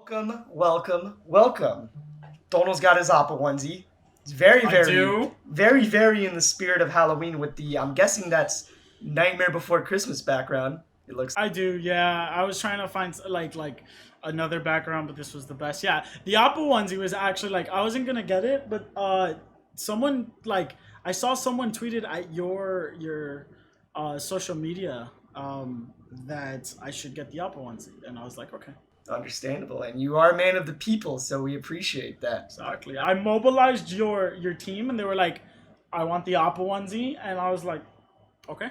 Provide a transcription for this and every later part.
Welcome. Donald's got his Appa onesie. It's very in the spirit of Halloween with the, I'm guessing that's Nightmare Before Christmas background. It looks. I do, yeah. I was trying to find like another background, but this was the best. Yeah, the Apple onesie was actually like I wasn't gonna get it, but someone like I saw someone tweeted at your social media that I should get the Apple onesie, and I was like, okay, Understandable, and you are a man of the people, so we appreciate that. exactly. I mobilized your team, and they were like, I want the Apple onesie, and I was like, okay.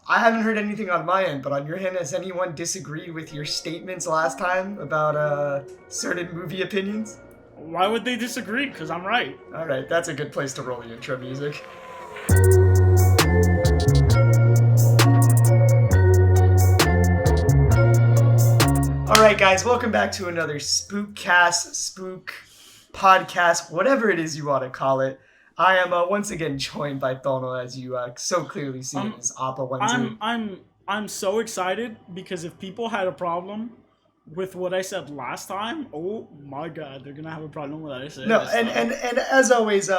I haven't heard anything on my end, but on your end, has anyone disagreed with your statements last time about certain movie opinions? Why would they disagree? Because I'm right. All right, that's a good place to roll the intro music. All right, guys, welcome back to another Spookcast, Spook podcast, whatever it is you want to call it. I am once again joined by Tono, as you so clearly see in his Appa onesie. I'm so excited because if people had a problem with what I said last time, oh my god, they're gonna have a problem with what I said. No, and as always,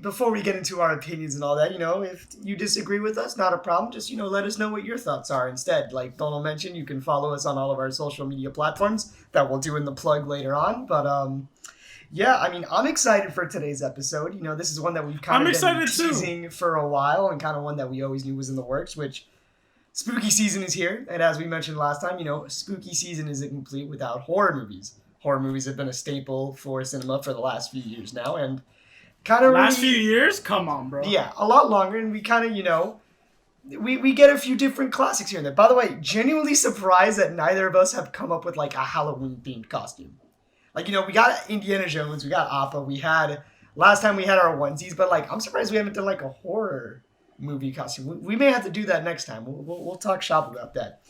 before we get into our opinions and all that, if you disagree with us, not a problem. Just let us know what your thoughts are instead. Like Donald mentioned, you can follow us on all of our social media platforms that we'll do in the plug later on. But yeah, I mean, I'm excited for today's episode. This is one that we've kind of been teasing for a while, and kind of one that we always knew was in the works, which spooky season is here. And as we mentioned last time, spooky season isn't complete without horror movies. Horror movies have been a staple for cinema for the last few years now, and kind of last few years? Come on, bro. Yeah, a lot longer, and we kind of, we get a few different classics here and there. By the way, genuinely surprised that neither of us have come up with like a Halloween-themed costume. Like, we got Indiana Jones, we got Appa, last time we had our onesies, but like, I'm surprised we haven't done like a horror movie costume. We may have to do that next time. We'll talk shop about that.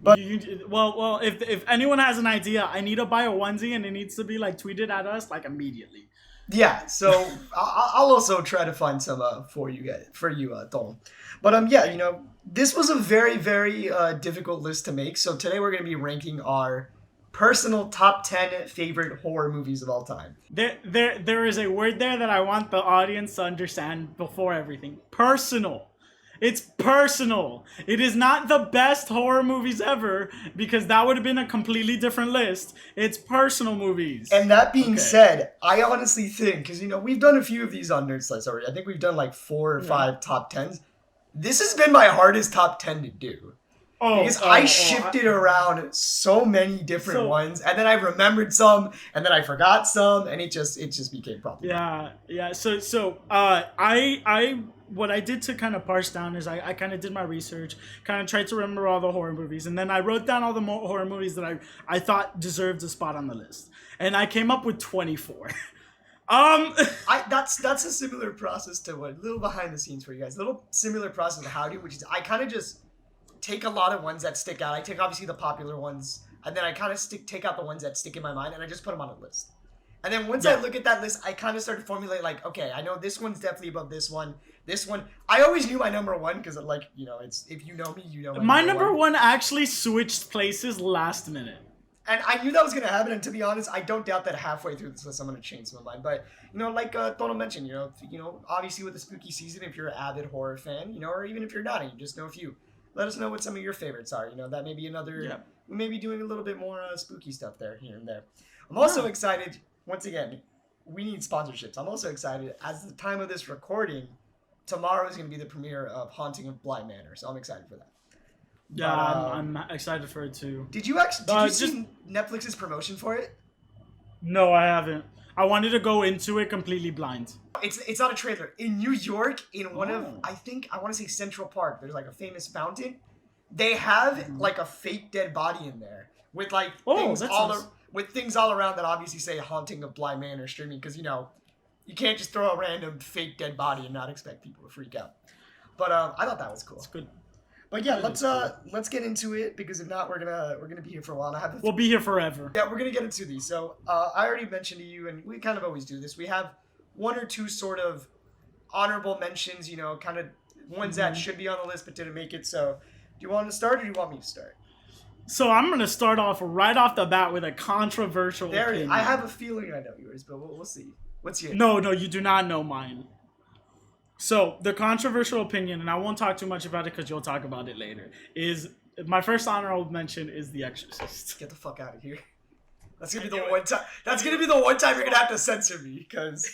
But well, if anyone has an idea, I need to buy a onesie and it needs to be like tweeted at us like immediately. Yeah, so I'll also try to find some for you guys, Tom. But yeah, this was a very, very difficult list to make. So today we're going to be ranking our personal top 10 favorite horror movies of all time. There is a word there that I want the audience to understand before everything. Personal. It's personal. It is not the best horror movies ever, because that would have been a completely different list. It's personal movies. And that being said, I honestly think, because we've done a few of these on Nerd Slice already. I think we've done like 4 or 5 top 10s. This has been my hardest top 10 to do. Because I shifted around so many different ones, and then I remembered some, and then I forgot some, and it just became problematic. Yeah. So I what I did to kind of parse down is I kind of did my research, kind of tried to remember all the horror movies, and then I wrote down all the horror movies that I thought deserved a spot on the list, and I came up with 24. That's a similar process to a little behind the scenes for you guys, a little similar process to Howdy, which is I kind of just take a lot of ones that stick out. I take obviously the popular ones, and then I kind of take out the ones that stick in my mind, and I just put them on a list. And then once I look at that list, I kind of start to formulate like, okay, I know this one's definitely above this one. This one, I always knew my number one because like, it's if you know me, you know my number one actually switched places last minute. And I knew that was gonna happen, and to be honest, I don't doubt that halfway through this list I'm gonna change my mind. But like Tono mentioned, obviously with the spooky season, if you're an avid horror fan, or even if you're not, and you just know a few. Let us know what some of your favorites are. That may be another. Yeah. We may be doing a little bit more spooky stuff there, here and there. I'm also excited. Once again, we need sponsorships. I'm also excited. As the time of this recording, tomorrow is going to be the premiere of Haunting of Bly Manor, so I'm excited for that. Yeah, I'm excited for it too. Did you see Netflix's promotion for it? No, I haven't. I wanted to go into it completely blind. It's not a trailer. In New York, in one of, I want to say Central Park, there's like a famous fountain. They have like a fake dead body in there with like things all around that obviously say Haunting of Bly Manor streaming, because you can't just throw a random fake dead body and not expect people to freak out. But I thought that was cool. It's good. But yeah, let's get into it, because if not, we're gonna be here for a while. And we'll be here forever. Yeah, we're gonna get into these. So I already mentioned to you, and we kind of always do this. We have 1 or 2 sort of honorable mentions, kind of ones that should be on the list but didn't make it. So do you want to start, or do you want me to start? So I'm gonna start off right off the bat with a controversial There, opinion. I have a feeling I know yours, but we'll see. What's yours? No, you do not know mine. So the controversial opinion, and I won't talk too much about it because you'll talk about it later, is my first honorable mention is The Exorcist. Get the fuck out of here. That's gonna be the one time. That's gonna be the one time you're gonna have to censor me, because.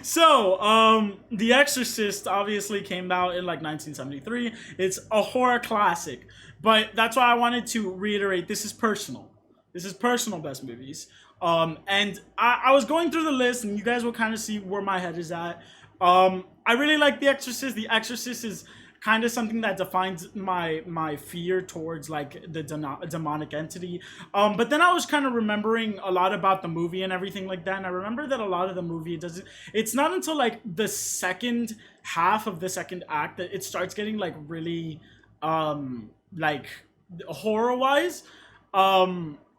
So, The Exorcist obviously came out in like 1973. It's a horror classic, but that's why I wanted to reiterate this is personal. This is personal best movies. And I was going through the list, and you guys will kind of see where my head is at. I really like The Exorcist. The Exorcist is kind of something that defines my fear towards like the demonic entity. But then I was kind of remembering a lot about the movie and everything like that, and I remember that a lot of the movie it's not until like the second half of the second act that it starts getting like really like horror wise.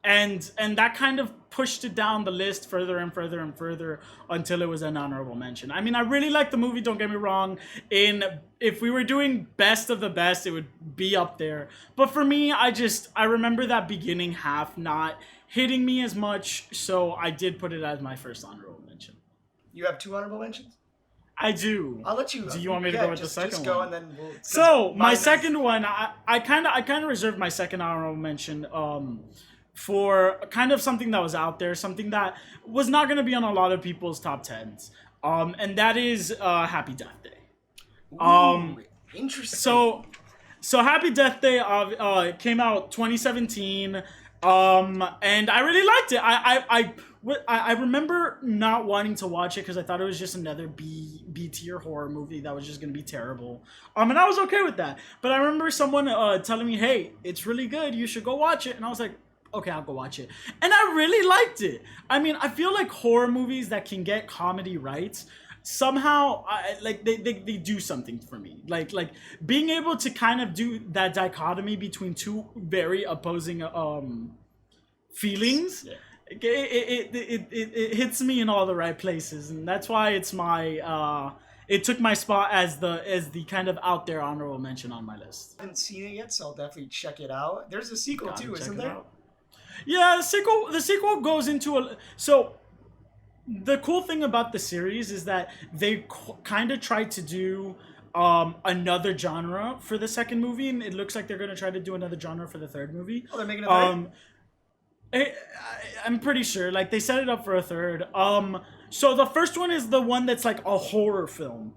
And that kind of pushed it down the list further and further and further until it was an honorable mention. I mean, I really like the movie, don't get me wrong. If we were doing best of the best, it would be up there. But for me, I remember that beginning half not hitting me as much, so I did put it as my first honorable mention. You have 2 honorable mentions? I do. I'll let you. Do you want me to go with the second just go one? And then we'll. So my second one, I kind of reserved my second honorable mention. For kind of something that was out there, something that was not going to be on a lot of people's top 10s. And that is Happy Death Day. Interesting. So Happy Death Day came out 2017. And I really liked it. I remember not wanting to watch it because I thought it was just another B tier horror movie that was just gonna be terrible. And I was okay with that. But I remember someone telling me, "Hey, it's really good. You should go watch it." And I was like, "Okay, I'll go watch it." And I really liked it. I mean, I feel like horror movies that can get comedy right somehow they do something for me. Like being able to kind of do that dichotomy between two very opposing feelings. Yeah. It hits me in all the right places, and that's why it's my it took my spot as the kind of out there honorable mention on my list. I haven't seen it yet, so I'll definitely check it out. There's a sequel too, isn't there? Yeah, the sequel goes into so the cool thing about the series is that they kind of tried to do another genre for the second movie, and it looks like they're going to try to do another genre for the third movie. Oh, they're making a third? I'm pretty sure. Like, they set it up for a third. So the first one is the one that's like a horror film.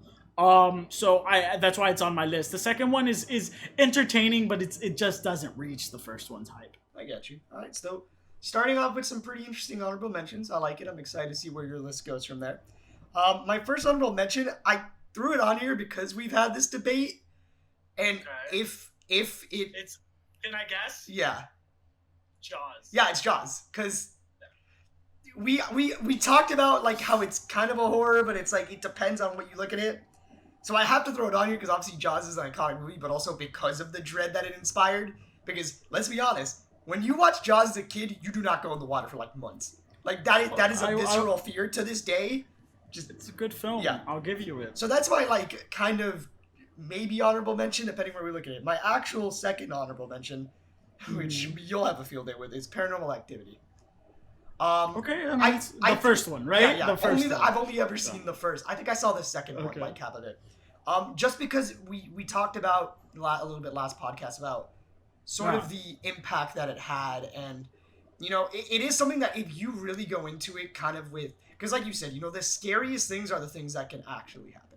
So that's why it's on my list. The second one is entertaining, but it just doesn't reach the first one's hype. I get you. All right, so starting off with some pretty interesting honorable mentions. I like it. I'm excited to see where your list goes from there. My first honorable mention, I threw it on here because we've had this debate, and okay. if it's, can I guess? Yeah. Jaws. Yeah, it's Jaws, because we talked about like how it's kind of a horror, but it's like it depends on what you look at it. So I have to throw it on here because obviously Jaws is an iconic movie, but also because of the dread that it inspired. Because let's be honest, when you watch Jaws as a kid, you do not go in the water for like months. Like that is a visceral fear to this day. It's a good film. Yeah, I'll give you it. So that's my like kind of maybe honorable mention, depending where we look at it. My actual second honorable mention, which you'll have a field day with, is Paranormal Activity. Okay, I mean, the first one, right? Yeah. The first one. I've only ever seen the first. I think I saw the second one, like Cabinet. Just because we talked about a little bit last podcast about sort of the impact that it had, and you know, it is something that if you really go into it, kind of with, because like you said, you know, the scariest things are the things that can actually happen.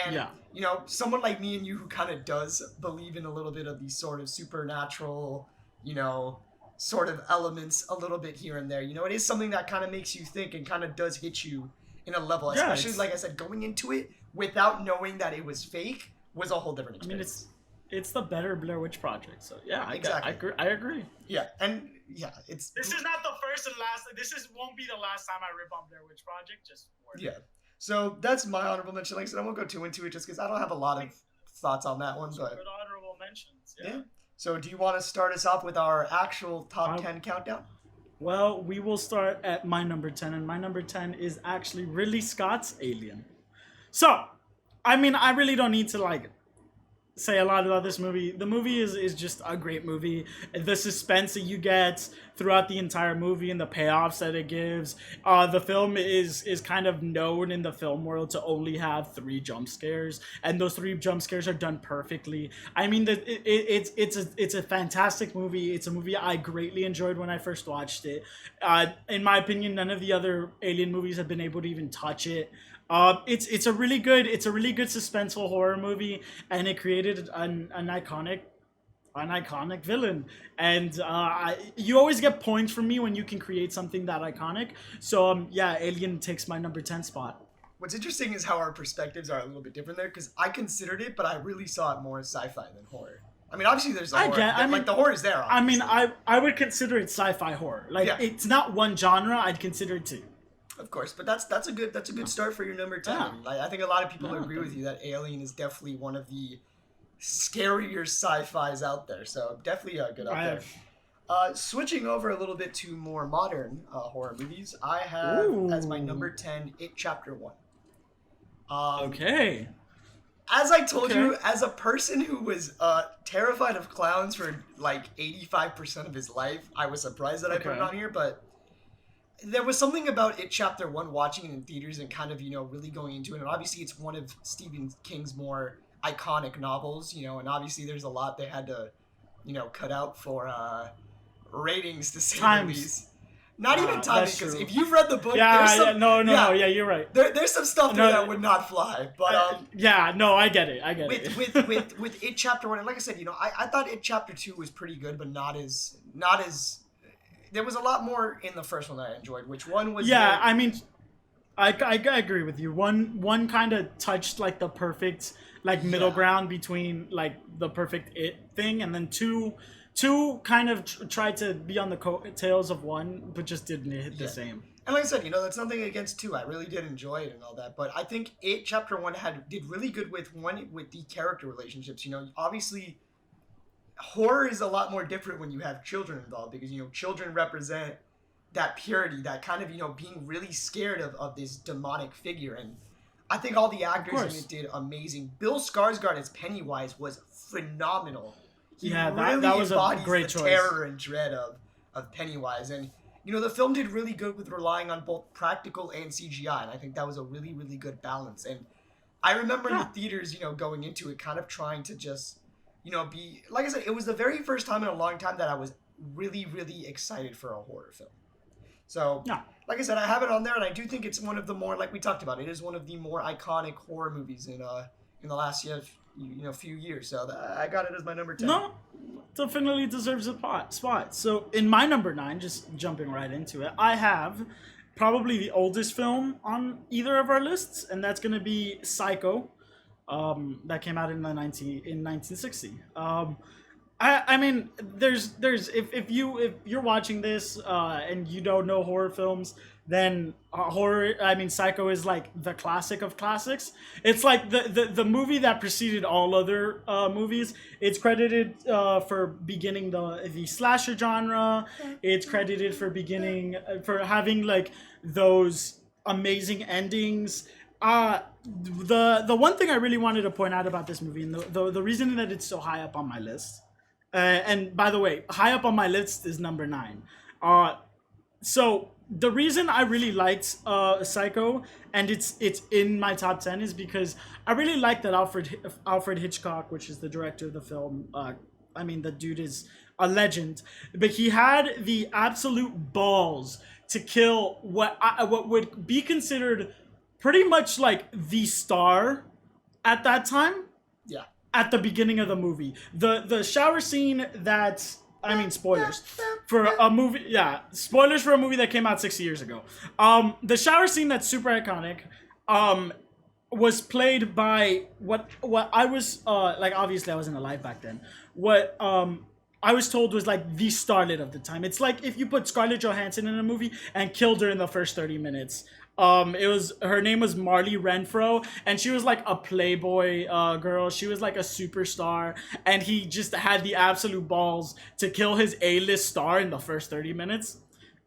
And, you know, someone like me and you who kind of does believe in a little bit of these sort of supernatural, you know, sort of elements a little bit here and there. You know, it is something that kind of makes you think and kind of does hit you in a level. Especially, like I said, going into it without knowing that it was fake was a whole different experience. I mean, it's the better Blair Witch Project. So, yeah, exactly. I agree. Yeah, and, yeah, it's... This is not the first and last... won't be the last time I rip on Blair Witch Project. Just... Yeah. So that's my honorable mention. Like I said, I won't go too into it just because I don't have a lot of thoughts on that one. But good honorable mentions. Yeah. So do you want to start us off with our actual top 10 countdown? Well, we will start at my number 10, and my number 10 is actually Ridley Scott's Alien. So, I mean, I really don't need to like say a lot about this movie. The movie is just a great movie. The suspense that you get throughout the entire movie and the payoffs that it gives. The film is kind of known in the film world to only have 3 jump scares, and those 3 jump scares are done perfectly. I mean, it's a fantastic movie. It's a movie I greatly enjoyed when I first watched it. In my opinion, none of the other Alien movies have been able to even touch it. It's a really good suspenseful horror movie, and it created an iconic villain. And you always get points from me when you can create something that iconic. So yeah, Alien takes my number 10 spot. What's interesting is how our perspectives are a little bit different there, because I considered it, but I really saw it more as sci-fi than horror. I mean, obviously there's the horror. Like the horror is there. Obviously. I mean, I would consider it sci-fi horror. Like it's not one genre. I'd consider it 2. Of course, but that's a good start for your number 10. Yeah. I think a lot of people agree with you that Alien is definitely one of the scarier sci-fis out there. So definitely good up there. Switching over a little bit to more modern horror movies, I have as my number 10 It Chapter 1. Okay. As I told you, as a person who was terrified of clowns for like 85% of his life, I was surprised that I put it on here, but there was something about It Chapter 1 watching it in theaters and kind of, really going into it. And obviously it's one of Stephen King's more iconic novels, and obviously there's a lot they had to, cut out for ratings to say the least. Not even time, because if you've read the book, you're right. There's some stuff there that would not fly. But I get it. With It Chapter 1, and like I said, I thought It Chapter 2 was pretty good, but not as there was a lot more in the first one that I enjoyed. Which one was? Yeah, I mean, I agree with you. One kind of touched like the perfect middle ground between like the perfect It thing, and then two kind of tried to be on the coattails of 1, but just didn't hit the same. And like I said, that's nothing against 2. I really did enjoy it and all that, but I think It Chapter 1 did really good with the character relationships. Obviously, horror is a lot more different when you have children involved, because children represent that purity, that kind of being really scared of this demonic figure. And I think all the actors in it did amazing. Bill Skarsgård as Pennywise was phenomenal. He really that was a great choice. Terror and dread of Pennywise, and the film did really good with relying on both practical and CGI, and I think that was a really, really good balance. And I remember in the theaters, going into it, kind of trying to just be, like I said, it was the very first time in a long time that I was really, really excited for a horror film. So, like I said, I have it on there, and I do think it's one of the more, like we talked about, it is one of the more iconic horror movies in the last few years. So I got it as my number 10. No, definitely deserves a spot. So in my number 9, just jumping right into it, I have probably the oldest film on either of our lists, and that's going to be Psycho. That came out in 1960. I mean, there's if you're watching this and you don't know horror films, then Psycho is like the classic of classics. It's like the movie that preceded all other movies. It's credited for beginning the slasher genre. It's credited for for having like those amazing endings. The one thing I really wanted to point out about this movie, and the reason that it's so high up on my list, and by the way, high up on my list is number 9. So the reason I really liked Psycho, and it's in my top 10, is because I really like that Alfred Hitchcock, which is the director of the film. The dude is a legend, but he had the absolute balls to kill what would be considered pretty much like the star at that time. Yeah. At the beginning of the movie, the shower scene that. Spoilers for a movie. Yeah, spoilers for a movie that came out 60 years ago. The shower scene that's super iconic, was played by what I was obviously I wasn't alive back then. What I was told was like the starlet of the time. It's like if you put Scarlett Johansson in a movie and killed her in the first 30 minutes. Her name was Marley Renfro, and she was like a Playboy girl. She was like a superstar, and he just had the absolute balls to kill his A-list star in the first 30 minutes.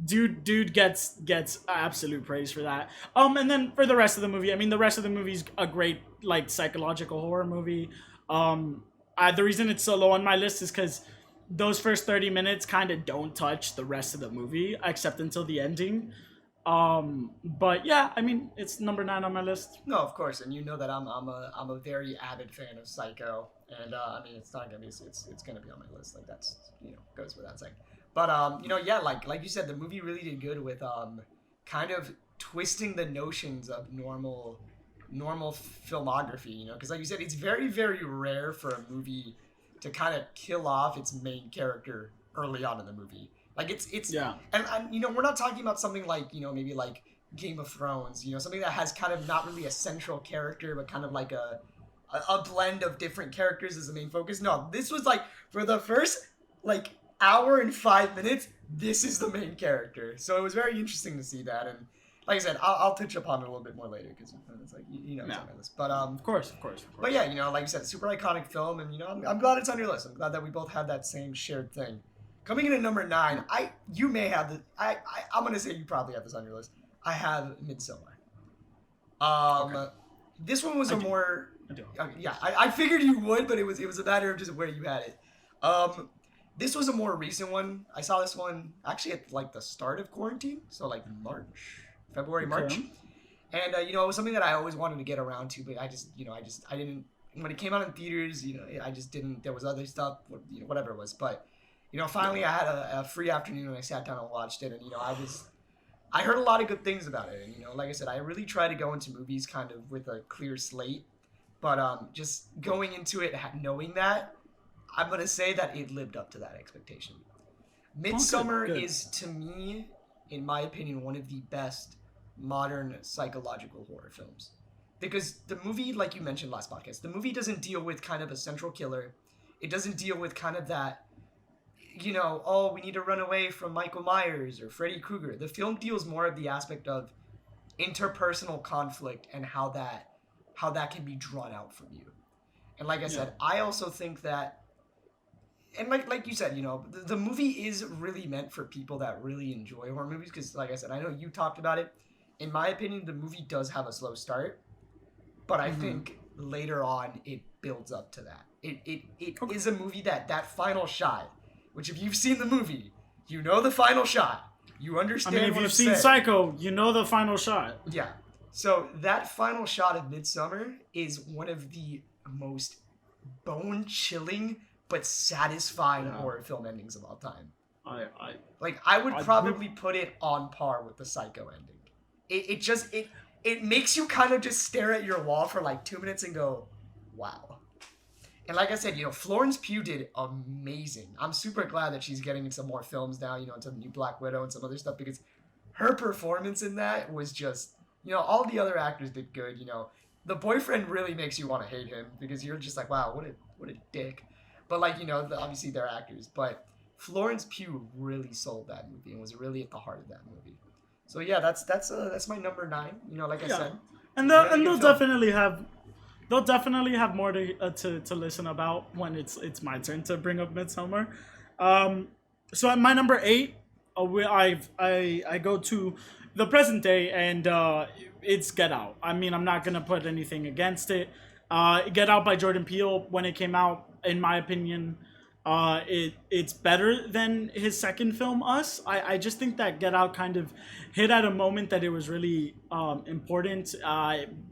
Dude gets absolute praise for that. And then for the rest of the movie, the rest of the movie's a great like psychological horror movie. The reason it's so low on my list is because those first 30 minutes kind of don't touch the rest of the movie except until the ending. But yeah, I mean, it's number 9 on my list. No, of course, and you know that I'm a very avid fan of Psycho, and I mean it's not gonna be it's gonna be on my list. Like that's goes without saying. But yeah, like you said, the movie really did good with kind of twisting the notions of normal filmography. Because like you said, it's very rare for a movie to kind of kill off its main character early on in the movie. Like it's Yeah. and we're not talking about something like maybe like Game of Thrones, something that has kind of not really a central character, but kind of like a blend of different characters as the main focus. No, this was like for the first like hour and 5 minutes, this is the main character. So it was very interesting to see that, and like I said, I'll touch upon it a little bit more later because it's like it's on my list. But Of course. but yeah, like you said, super iconic film, and I'm glad it's on your list. I'm glad that we both have that same shared thing. Coming in at number 9, you may have the I'm gonna say you probably have this on your list. I have Midsommar. Okay. This one was I a do. more I do. yeah. I figured you would, but it was a matter of just where you had it. This was a more recent one. I saw this one actually at like the start of quarantine, so like February, March, Okay. and it was something that I always wanted to get around to, but I didn't when it came out in theaters. I just didn't. There was other stuff, whatever it was, but. Finally I had a free afternoon and I sat down and watched it, and I heard a lot of good things about it, and like I said, I really try to go into movies kind of with a clear slate, but just going into it knowing that, I'm gonna say that it lived up to that expectation. Midsummer good. is to me, in my opinion, one of the best modern psychological horror films, because the movie, like you mentioned last podcast, the movie doesn't deal with kind of a central killer. It doesn't deal with kind of that we need to run away from Michael Myers or Freddy Krueger. The film deals more of the aspect of interpersonal conflict and how that can be drawn out from you. And like I said, I also think that, and like you said, the movie is really meant for people that really enjoy horror movies, because like I said, I know you talked about it. In my opinion, the movie does have a slow start, but I think later on it builds up to that. It is a movie that final shot, which if you've seen the movie, the final shot. You understand. I mean, if what you've I'm seen saying. Psycho, the final shot. Yeah. So that final shot of Midsommar is one of the most bone-chilling but satisfying horror film endings of all time. I would probably put it on par with the Psycho ending. It makes you kind of just stare at your wall for like 2 minutes and go, wow. And like I said, Florence Pugh did amazing. I'm super glad that she's getting into more films now, into the new Black Widow and some other stuff, because her performance in that was just, all the other actors did good. The boyfriend really makes you want to hate him because you're just like, wow, what a dick. But like, obviously they're actors, but Florence Pugh really sold that movie and was really at the heart of that movie. So yeah, that's my number 9. Like I said, and they'll definitely have more to listen about when it's my turn to bring up Midsommar. So at my number 8, I go to the present day, and it's Get Out. I mean, I'm not gonna put anything against it. Get Out by Jordan Peele, when it came out, in my opinion, it's better than his second film, Us. I just think that Get Out kind of hit at a moment that it was really important.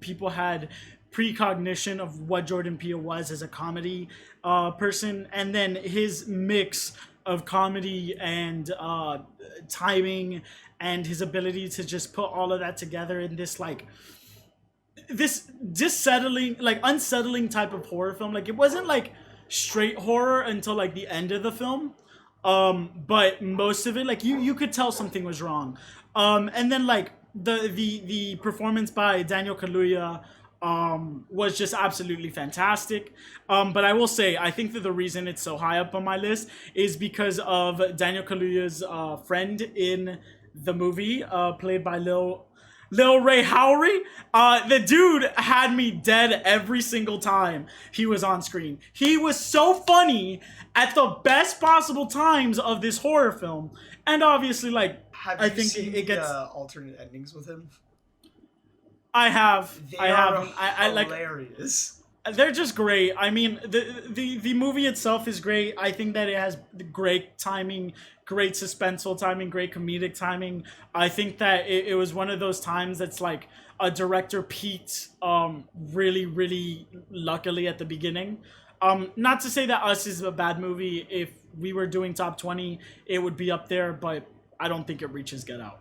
People had precognition of what Jordan Peele was as a comedy person, and then his mix of comedy and timing and his ability to just put all of that together in this unsettling type of horror film. Like, it wasn't like straight horror until like the end of the film, but most of it, like, you could tell something was wrong. And then like the performance by Daniel Kaluuya was just absolutely fantastic. But I will say, I think that the reason it's so high up on my list is because of Daniel Kaluuya's friend in the movie, played by Lil Ray Howery. The dude had me dead every single time he was on screen. He was so funny at the best possible times of this horror film. And obviously, like, have I you think seen it gets... alternate endings with him? I have. They I are have. I like. hilarious. They're just great. I mean, the movie itself is great. I think that it has great timing, great suspenseful timing, great comedic timing. I think that it was one of those times that's like a director peaked really, really luckily at the beginning. Not to say that Us is a bad movie. If we were doing top 20, it would be up there, but I don't think it reaches Get Out.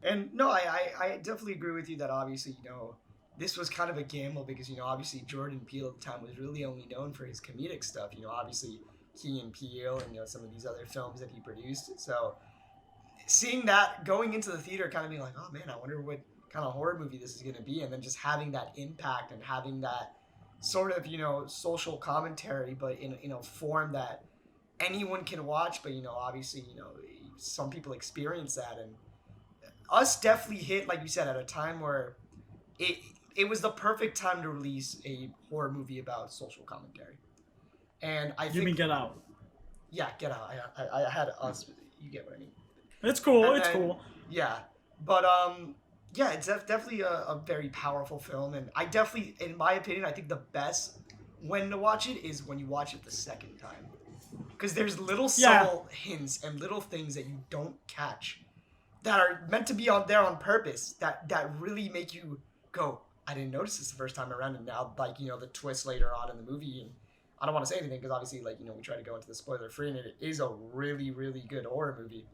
And no, I definitely agree with you that obviously, this was kind of a gamble because, obviously Jordan Peele at the time was really only known for his comedic stuff. Obviously Key and Peele and, some of these other films that he produced. So seeing that going into the theater, kind of being like, oh man, I wonder what kind of horror movie this is going to be. And then just having that impact and having that sort of, social commentary, but in a form that anyone can watch. But, obviously, some people experience that. And Us definitely hit, like you said, at a time where it was the perfect time to release a horror movie about social commentary. And I think You mean Get Out? Yeah, Get Out. I had Us. You get what I mean. It's cool. And It's then, cool. Yeah, but yeah, it's definitely a very powerful film, and I definitely, in my opinion, I think the best when to watch it is when you watch it the second time, because there's little subtle hints and little things that you don't catch that are meant to be on there on purpose that really make you go, I didn't notice this the first time around, and now like the twist later on in the movie. And I don't want to say anything because obviously like we try to go into the spoiler free, and it is a really really good horror movie.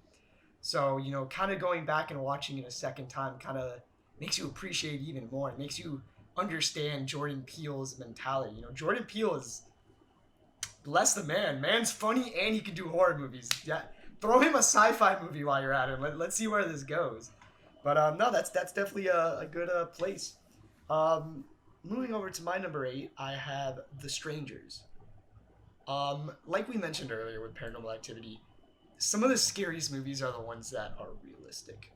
So, kind of going back and watching it a second time kind of makes you appreciate it even more. It makes you understand Jordan Peele's mentality. Jordan Peele is, bless the man. Man's funny and he can do horror movies. Yeah, throw him a sci-fi movie while you're at it. Let's see where this goes. But no, that's definitely a good place. Moving over to my number 8, I have The Strangers. Like we mentioned earlier with Paranormal Activity, some of the scariest movies are the ones that are realistic.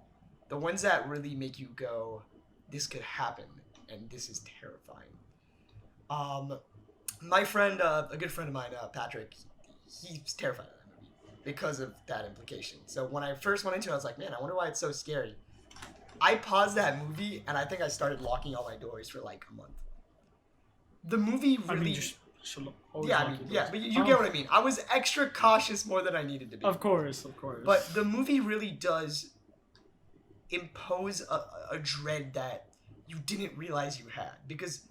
The ones that really make you go, this could happen, and this is terrifying. My friend, a good friend of mine, Patrick, he's terrified of that movie because of that implication. So when I first went into it, I was like, man, I wonder why it's so scary. I paused that movie, and I think I started locking all my doors for like a month. The movie really... I mean, but you get what I mean. I was extra cautious more than I needed to be. Of course. But the movie really does impose a dread that you didn't realize you had. Because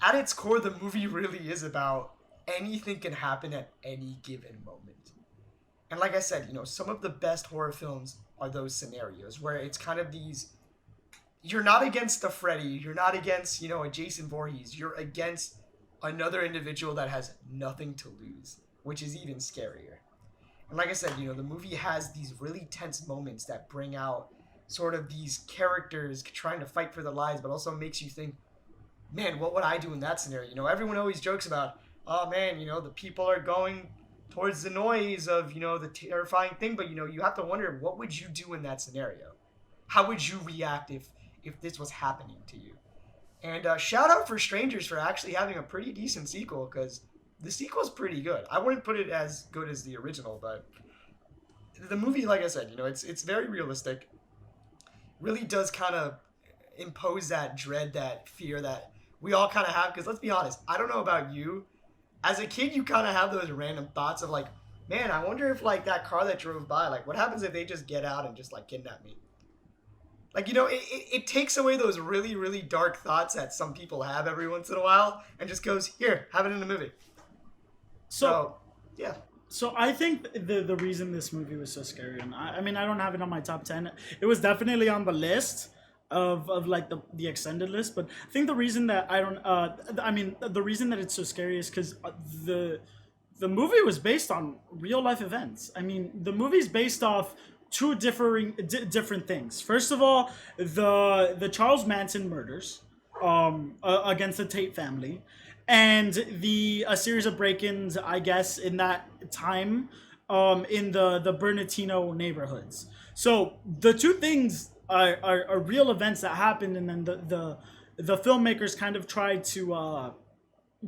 at its core, the movie really is about anything can happen at any given moment. And like I said, some of the best horror films are those scenarios where it's kind of these... You're not against a Freddy. You're not against, a Jason Voorhees. You're against another individual that has nothing to lose, which is even scarier. And like I said, the movie has these really tense moments that bring out sort of these characters trying to fight for their lives, but also makes you think, man, what would I do in that scenario? Everyone always jokes about, oh man, the people are going towards the noise of, the terrifying thing, but you have to wonder, what would you do in that scenario? How would you react if this was happening to you? And shout out for Strangers for actually having a pretty decent sequel, because the sequel's pretty good. I wouldn't put it as good as the original, but the movie, like I said, it's very realistic. Really does kind of impose that dread, that fear that we all kind of have. Because let's be honest, I don't know about you. As a kid, you kind of have those random thoughts of like, man, I wonder if like that car that drove by, like what happens if they just get out and just like kidnap me? Like, it takes away those really, really dark thoughts that some people have every once in a while and just goes, here, have it in a movie. So yeah. So I think the reason this movie was so scary, and I mean, I don't have it on my top 10. It was definitely on the list of like the extended list, but I think the reason that the reason that it's so scary is because the movie was based on real life events. I mean, the movie's based off two different things. First of all, the Charles Manson murders against the Tate family, and a series of break-ins, I guess, in that time in the Bernardino neighborhoods. So the two things are real events that happened, and then the filmmakers kind of tried to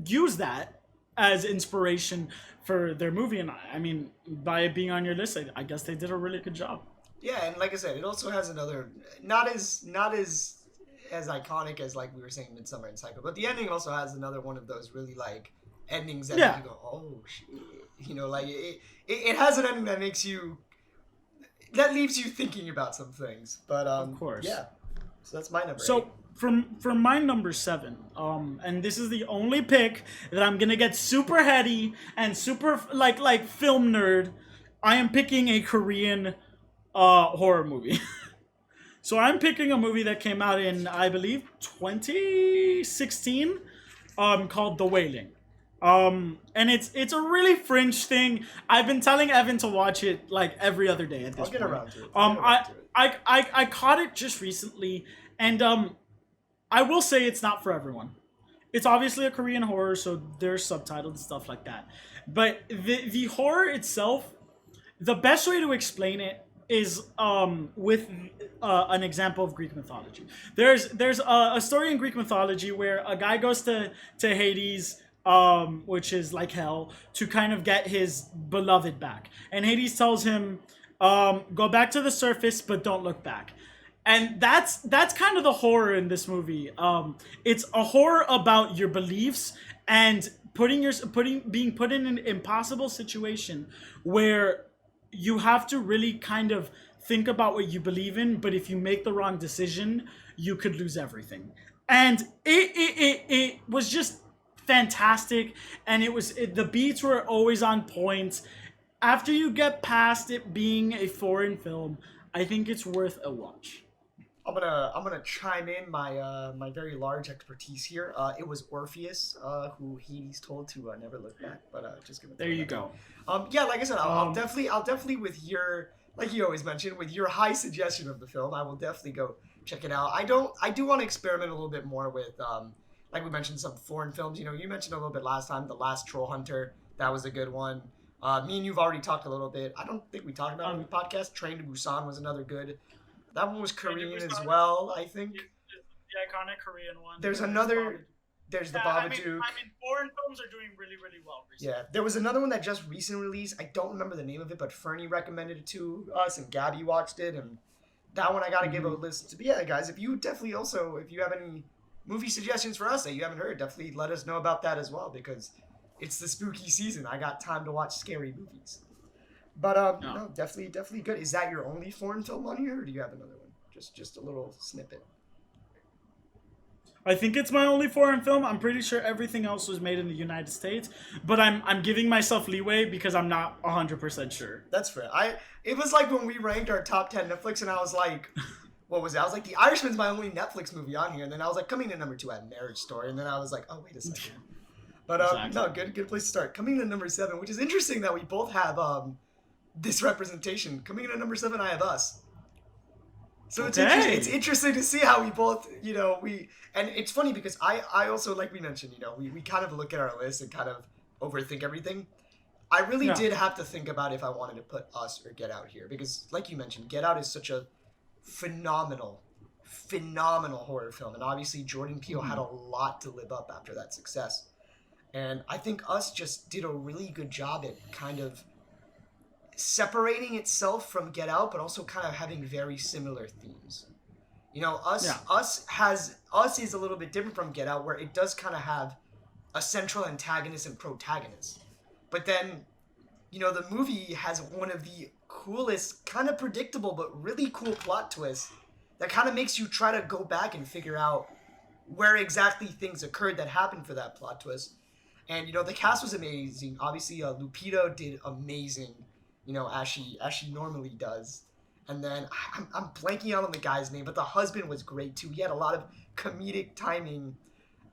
use that as inspiration for their movie. And I mean, by it being on your list, I guess they did a really good job. Yeah, and like I said, it also has another not as as iconic as like we were saying Midsummer and Psycho, but the ending also has another one of those really like endings that make you go, oh shit, you know, like it has an ending that makes you that leaves you thinking about some things. But Of course. yeah. So that's my number. So 8. from my number 7, and this is the only pick that I'm gonna get super heady and super like film nerd. I am picking a Korean horror movie. So I'm picking a movie that came out in, I believe, 2016, called The Wailing. And it's a really fringe thing. I've been telling Evan to watch it like every other day at this I'll get point. around to it. I caught it just recently, and I will say it's not for everyone. It's obviously a Korean horror, so there's subtitles and stuff like that. But the horror itself, the best way to explain it is with an example of Greek mythology. There's a story in Greek mythology where a guy goes to Hades, which is like hell, to kind of get his beloved back. And Hades tells him, go back to the surface, but don't look back. And that's kind of the horror in this movie. It's a horror about your beliefs and being put in an impossible situation where you have to really kind of think about what you believe in, but if you make the wrong decision, you could lose everything. And it was just fantastic, and the beats were always on point. After you get past it being a foreign film, I think it's worth a watch. I'm gonna chime in my very large expertise here. It was Orpheus who Hades told to never look back. But just gonna. There you go. Yeah, like I said, I'll definitely with your, like you always mentioned, with your high suggestion of the film, I will definitely go check it out. I do want to experiment a little bit more with like we mentioned, some foreign films. You know, you mentioned a little bit last time, The Last Troll Hunter. That was a good one. Me and you've already talked a little bit. I don't think we talked about it on the podcast. Train to Busan was another good. That one was Korean as well, I think. The iconic Korean one. There's another. There's the Babadook. I mean, foreign films are doing really, really well recently. Yeah, there was another one that just recently released. I don't remember the name of it, but Fernie recommended it to us, and Gabby watched it, and that one I gotta give a listen to. But yeah, guys, if you definitely also, if you have any movie suggestions for us that you haven't heard, definitely let us know about that as well, because it's the spooky season. I got time to watch scary movies. But no, definitely good. Is that your only foreign film on here, or do you have another one? Just a little snippet. I think it's my only foreign film. I'm pretty sure everything else was made in the United States, but I'm giving myself leeway because I'm not 100% sure. That's fair. It was like when we ranked our top 10 Netflix, and I was like, what was it? I was like, The Irishman's my only Netflix movie on here, and then I was like, coming in number 2, I had Marriage Story, and then I was like, oh, wait a second. But Exactly. no, good place to start. Coming in at number 7, which is interesting that we both have this representation. Coming in at number 7, I have Us. So it's interesting. It's interesting to see how we both, and it's funny because I also, like we mentioned, we kind of look at our list and kind of overthink everything. I really did have to think about if I wanted to put Us or Get Out here because, like you mentioned, Get Out is such a phenomenal horror film, and obviously Jordan Peele had a lot to live up after that success. And I think Us just did a really good job at kind of separating itself from Get Out, but also kind of having very similar themes. Us is a little bit different from Get Out, where it does kind of have a central antagonist and protagonist. But then, the movie has one of the coolest, kind of predictable, but really cool plot twists that kind of makes you try to go back and figure out where exactly things occurred that happened for that plot twist. And, the cast was amazing. Obviously, Lupita did amazing, as she normally does. And then I'm blanking out on the guy's name, but the husband was great too. He had a lot of comedic timing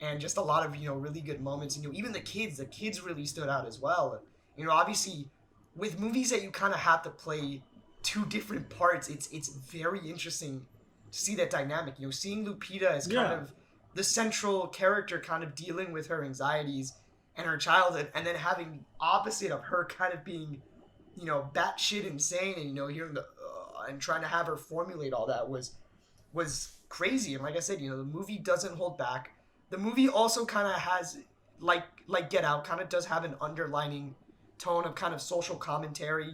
and just a lot of, really good moments. And, even the kids really stood out as well. Obviously, with movies that you kind of have to play two different parts, it's very interesting to see that dynamic. Seeing Lupita as kind of the central character kind of dealing with her anxieties and her childhood, and then having opposite of her kind of being, batshit insane, and hearing the and trying to have her formulate all that was crazy. And like I said, the movie doesn't hold back. The movie also kind of has, like Get Out, kind of does have an underlining tone of kind of social commentary.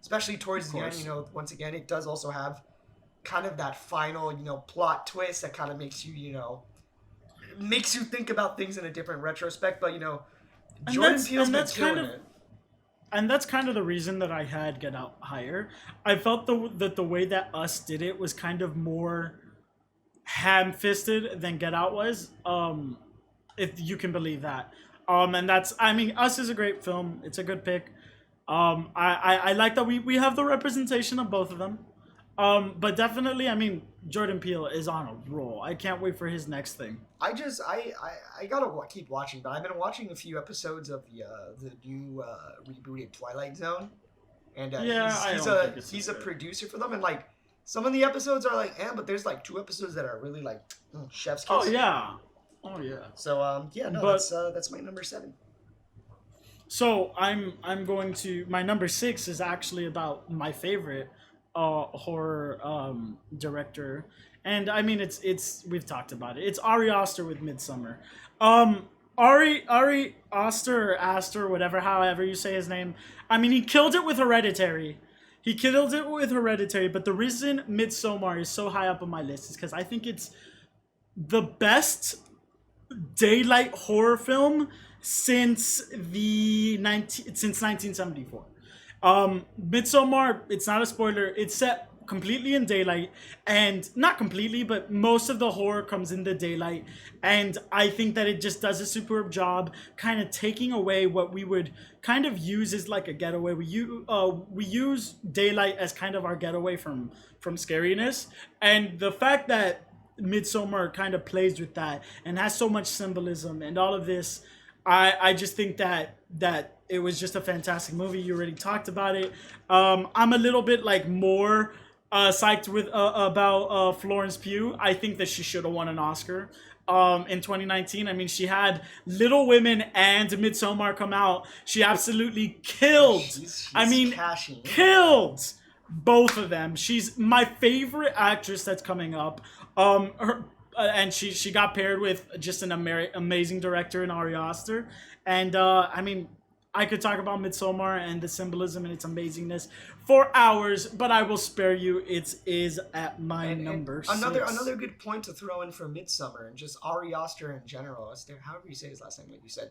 Especially towards the end. Once again, it does also have kind of that final, plot twist that kind of makes you, makes you think about things in a different retrospect. But Jordan Peele's been killing it. And that's kind of the reason that I had Get Out higher. I felt that the way that Us did it was kind of more ham-fisted than Get Out was, if you can believe that. And that's, I mean, Us is a great film. It's a good pick. I like that we have the representation of both of them. But definitely, I mean, Jordan Peele is on a roll. I can't wait for his next thing. I gotta keep watching, but I've been watching a few episodes of the new rebooted Twilight Zone, and he's a producer for them, and like some of the episodes are like, but there's like 2 episodes that are really like chef's kiss. Oh yeah. So that's my number 7. So I'm going to, my number 6 is actually about my favorite horror director, and I mean it's we've talked about it. It's Ari Aster with Midsommar. Ari Aster or Aster, whatever, however you say his name. I mean, he killed it with Hereditary. But the reason Midsommar is so high up on my list is because I think it's the best daylight horror film since 1974. Midsommar, it's not a spoiler, it's set completely in daylight, and not completely, but most of the horror comes in the daylight, and I think that it just does a superb job kind of taking away what we would kind of use as like a getaway. We use daylight as kind of our getaway from scariness, and the fact that Midsommar kind of plays with that and has so much symbolism and all of this, I just think that it was just a fantastic movie. You already talked about it. I'm a little bit like more psyched with about Florence Pugh. I think that she should have won an Oscar in 2019. I mean, she had Little Women and Midsommar come out. She absolutely killed. She's killed both of them. She's my favorite actress that's coming up. And she got paired with just an amazing director in Ari Aster. And I mean, I could talk about Midsommar and the symbolism and its amazingness for hours, but I will spare you. It is at my number 6. Another good point to throw in for Midsommar and just Ari Aster in general. However you say his last name, like you said,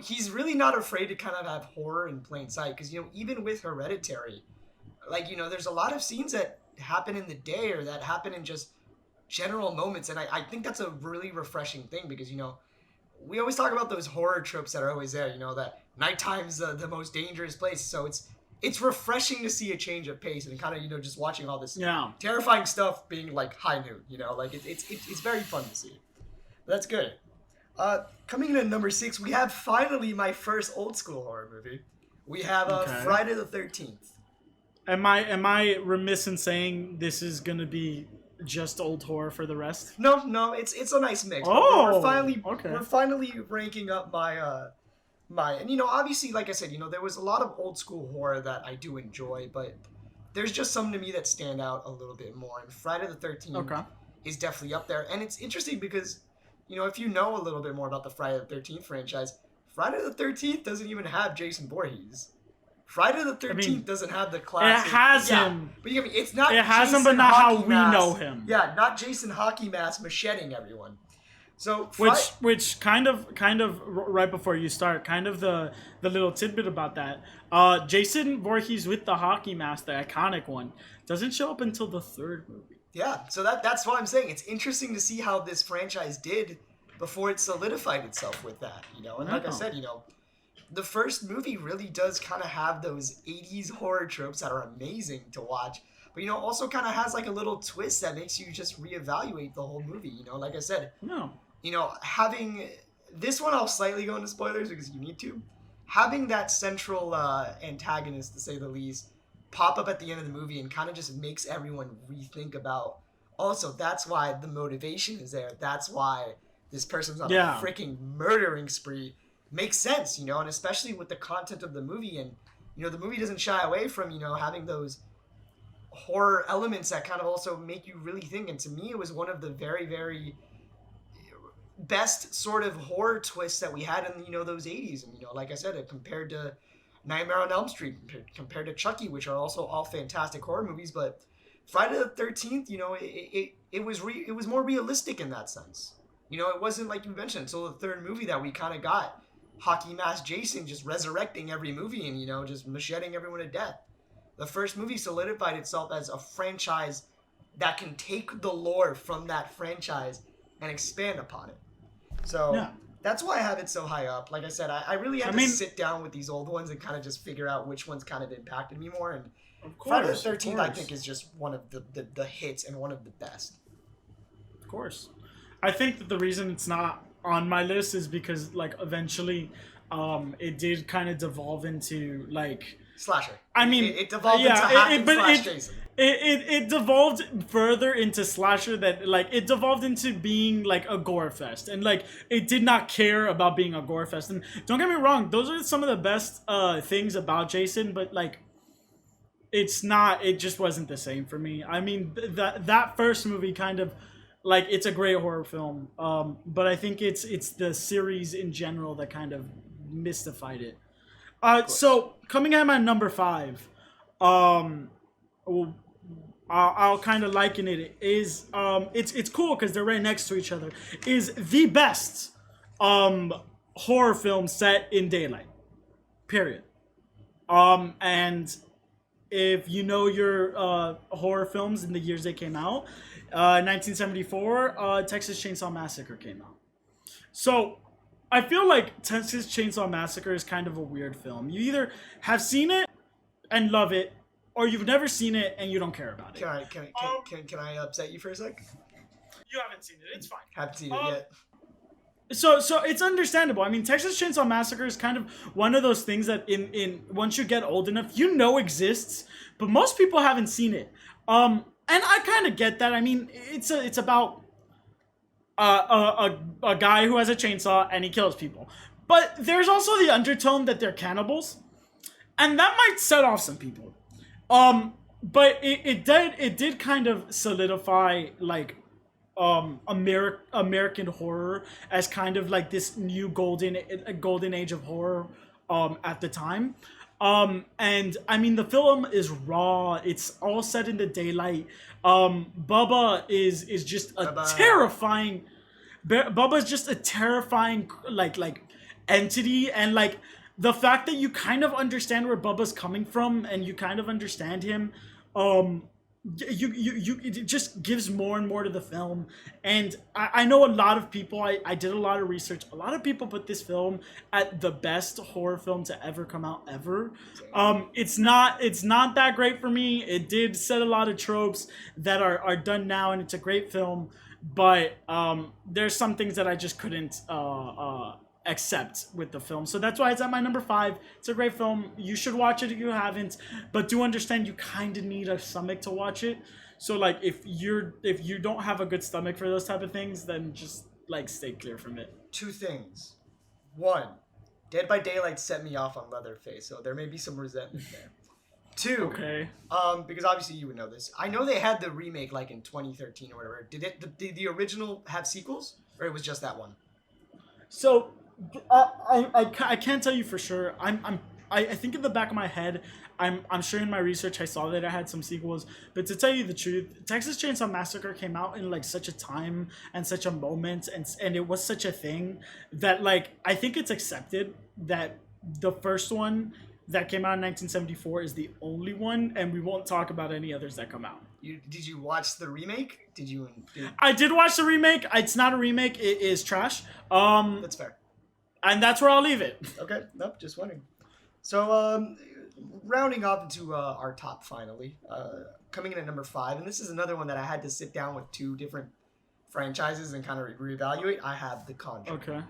he's really not afraid to kind of have horror in plain sight, because even with Hereditary, like there's a lot of scenes that happen in the day or that happen in just general moments, and I think that's a really refreshing thing, because we always talk about those horror tropes that are always there, that nighttime's the most dangerous place, so it's refreshing to see a change of pace and kind of just watching all this terrifying stuff being like high noon, like it's very fun to see. But that's good. Coming in at number 6, we have finally my first old school horror movie. We have Friday the 13th. Am I remiss in saying this is gonna be just old horror for the rest? No, it's a nice mix. Oh, we're finally ranking up my and obviously, like I said, there was a lot of old school horror that I do enjoy, but there's just some to me that stand out a little bit more, and Friday the 13th is definitely up there. And it's interesting because if you know a little bit more about the Friday the 13th franchise, Friday the 13th doesn't even have Jason Voorhees. Friday the 13th doesn't have the classic. It has him. But it's not. It has him, but not how we know him. Yeah, not Jason Hockey Mask macheting everyone. So which kind of right before you start, kind of the little tidbit about that. Jason Voorhees with the hockey mask, the iconic one, doesn't show up until the 3rd movie. Yeah, so that's what I'm saying. It's interesting to see how this franchise did before it solidified itself with that. And like I said, the first movie really does kind of have those 80s horror tropes that are amazing to watch, but also kind of has like a little twist that makes you just reevaluate the whole movie. Like I said, having this one, I'll slightly go into spoilers because you need to. Having that central antagonist, to say the least, pop up at the end of the movie and kind of just makes everyone rethink about. Also, that's why the motivation is there. That's why this person's on a freaking murdering spree. Makes sense, and especially with the content of the movie, and the movie doesn't shy away from having those horror elements that kind of also make you really think. And to me, it was one of the very, very best sort of horror twists that we had in those 80s. And like I said, compared to Nightmare on Elm Street, compared to Chucky, which are also all fantastic horror movies, but Friday the 13th, you know, it was more realistic in that sense. You know, it wasn't like you mentioned until the third movie that we kind of got hockey mask Jason just resurrecting every movie and, you know, just macheting everyone to death. The first movie solidified itself as a franchise that can take the lore from that franchise and expand upon it. So Yeah. that's why I have it so high up. Like I said, I really had to sit down with these old ones and kind of just figure out which ones kind of impacted me more. And Of course, Friday the 13th, I course. think, is just one of the hits and one of the best. Of course. I think that the reason it's not on my list is because, like, eventually it did kind of devolve into, like... Slasher. I mean, it devolved into hack and slash Jason. It devolved further into slasher that, like, it devolved into being, like, a gore fest. And, like, it did not care about being a gore fest. And don't get me wrong, those are some of the best things about Jason, but, like, it just wasn't the same for me. I mean, that first movie kind of, like, it's a great horror film, but I think it's the series in general that kind of mystified it. So coming at my number 5, I'll kind of liken it is it's cool because they're right next to each other. Is the best horror film set in daylight, period. And if you know your horror films in the years they came out, 1974, Texas Chainsaw Massacre came out. So I feel like Texas Chainsaw Massacre is kind of a weird film. You either have seen it and love it, or you've never seen it and you don't care about it. Can I upset you for a sec? You haven't seen it. It's fine. Haven't seen it yet. So it's understandable. I mean, Texas Chainsaw Massacre is kind of one of those things that in once you get old enough, you know exists, but most people haven't seen it. And I kind of get that. I mean, it's about a guy who has a chainsaw and he kills people. But there's also the undertone that they're cannibals, and that might set off some people. But it did kind of solidify, like, American horror as kind of like this new golden age of horror at the time. And I mean, the film is raw. It's all set in the daylight. Bubba is just a terrifying. Bubba's just a terrifying like entity, and like the fact that you kind of understand where Bubba's coming from and you kind of understand him. It just gives more and more to the film. And I know a lot of people, I did a lot of research, a lot of people put this film at the best horror film to ever come out ever. It's not that great for me. It did set a lot of tropes that are done now, and it's a great film, but there's some things that I just couldn't accept with the film. So that's why it's at my number 5. It's a great film. You should watch it if you haven't, but do understand you kind of need a stomach to watch it. So like if you don't have a good stomach for those type of things, then just like stay clear from it. 2 things. 1, Dead by Daylight set me off on Leatherface, so there may be some resentment there. 2, okay. Because obviously you would know this. I know they had the remake like in 2013 or whatever. Did the original have sequels, or it was just that one? So I can't tell you for sure. I think in the back of my head, I'm sure in my research I saw that I had some sequels. But to tell you the truth, Texas Chainsaw Massacre came out in like such a time and such a moment, and it was such a thing that like I think it's accepted that the first one that came out in 1974 is the only one, and we won't talk about any others that come out. Did you watch the remake? I did watch the remake. It's not a remake. It is trash. That's fair. And that's where I'll leave it. Okay, nope, just wondering. So, rounding off into our top finally, coming in at number 5, and this is another one that I had to sit down with 2 different franchises and kind of reevaluate. I have The Conjuring. Okay.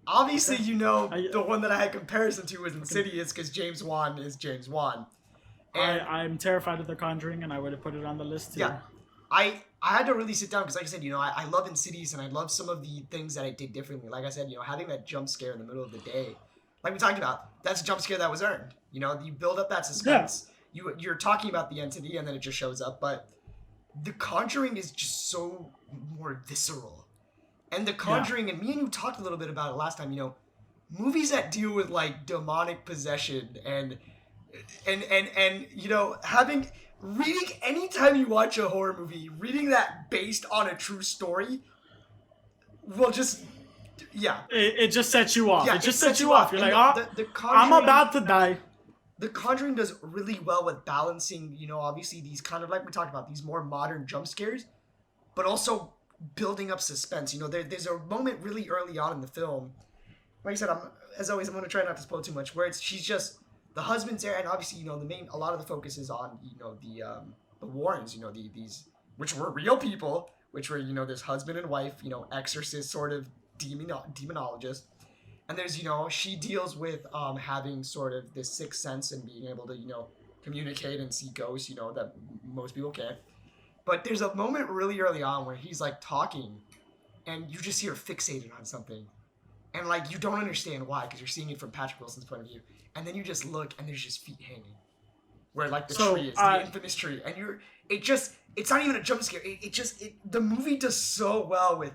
Obviously, you know, the one that I had comparison to was Insidious because James Wan is James Wan. And I'm terrified of The Conjuring, and I would have put it on the list too. Yeah. I had to really sit down because, like I said, you know, I love Insidious and I love some of the things that I did differently. Like I said, you know, having that jump scare in the middle of the day, like we talked about, that's a jump scare that was earned. You know, you build up that suspense. Yeah. You're talking about the entity and then it just shows up. But The Conjuring is just so more visceral. And The Conjuring, and me and you talked a little bit about it last time, you know, movies that deal with like demonic possession and you know, having reading, anytime you watch a horror movie, reading that based on a true story will just, yeah. It just sets you off. Yeah, it just sets you off. You're And like, the I'm Conjuring- about to die. The Conjuring does really well with balancing, obviously these kind of, like we talked about, these more modern jump scares, but also building up suspense. There's a moment really early on in the film, like I said, as always, I'm going to try not to spoil too much, where she's just, the husband's there, and obviously, a lot of the focus is on, the Warrens, these, which were real people, which were, this husband and wife, exorcist sort of demonologist. And there's, she deals with having sort of this sixth sense and being able to, communicate and see ghosts, that most people can't. But there's a moment really early on where he's like talking and you just see her fixated on something. And like, you don't understand why, because you're seeing it from Patrick Wilson's point of view. And then you just look and there's just feet hanging. Where like the tree is, the infamous tree. And it's not even a jump scare. The movie does so well with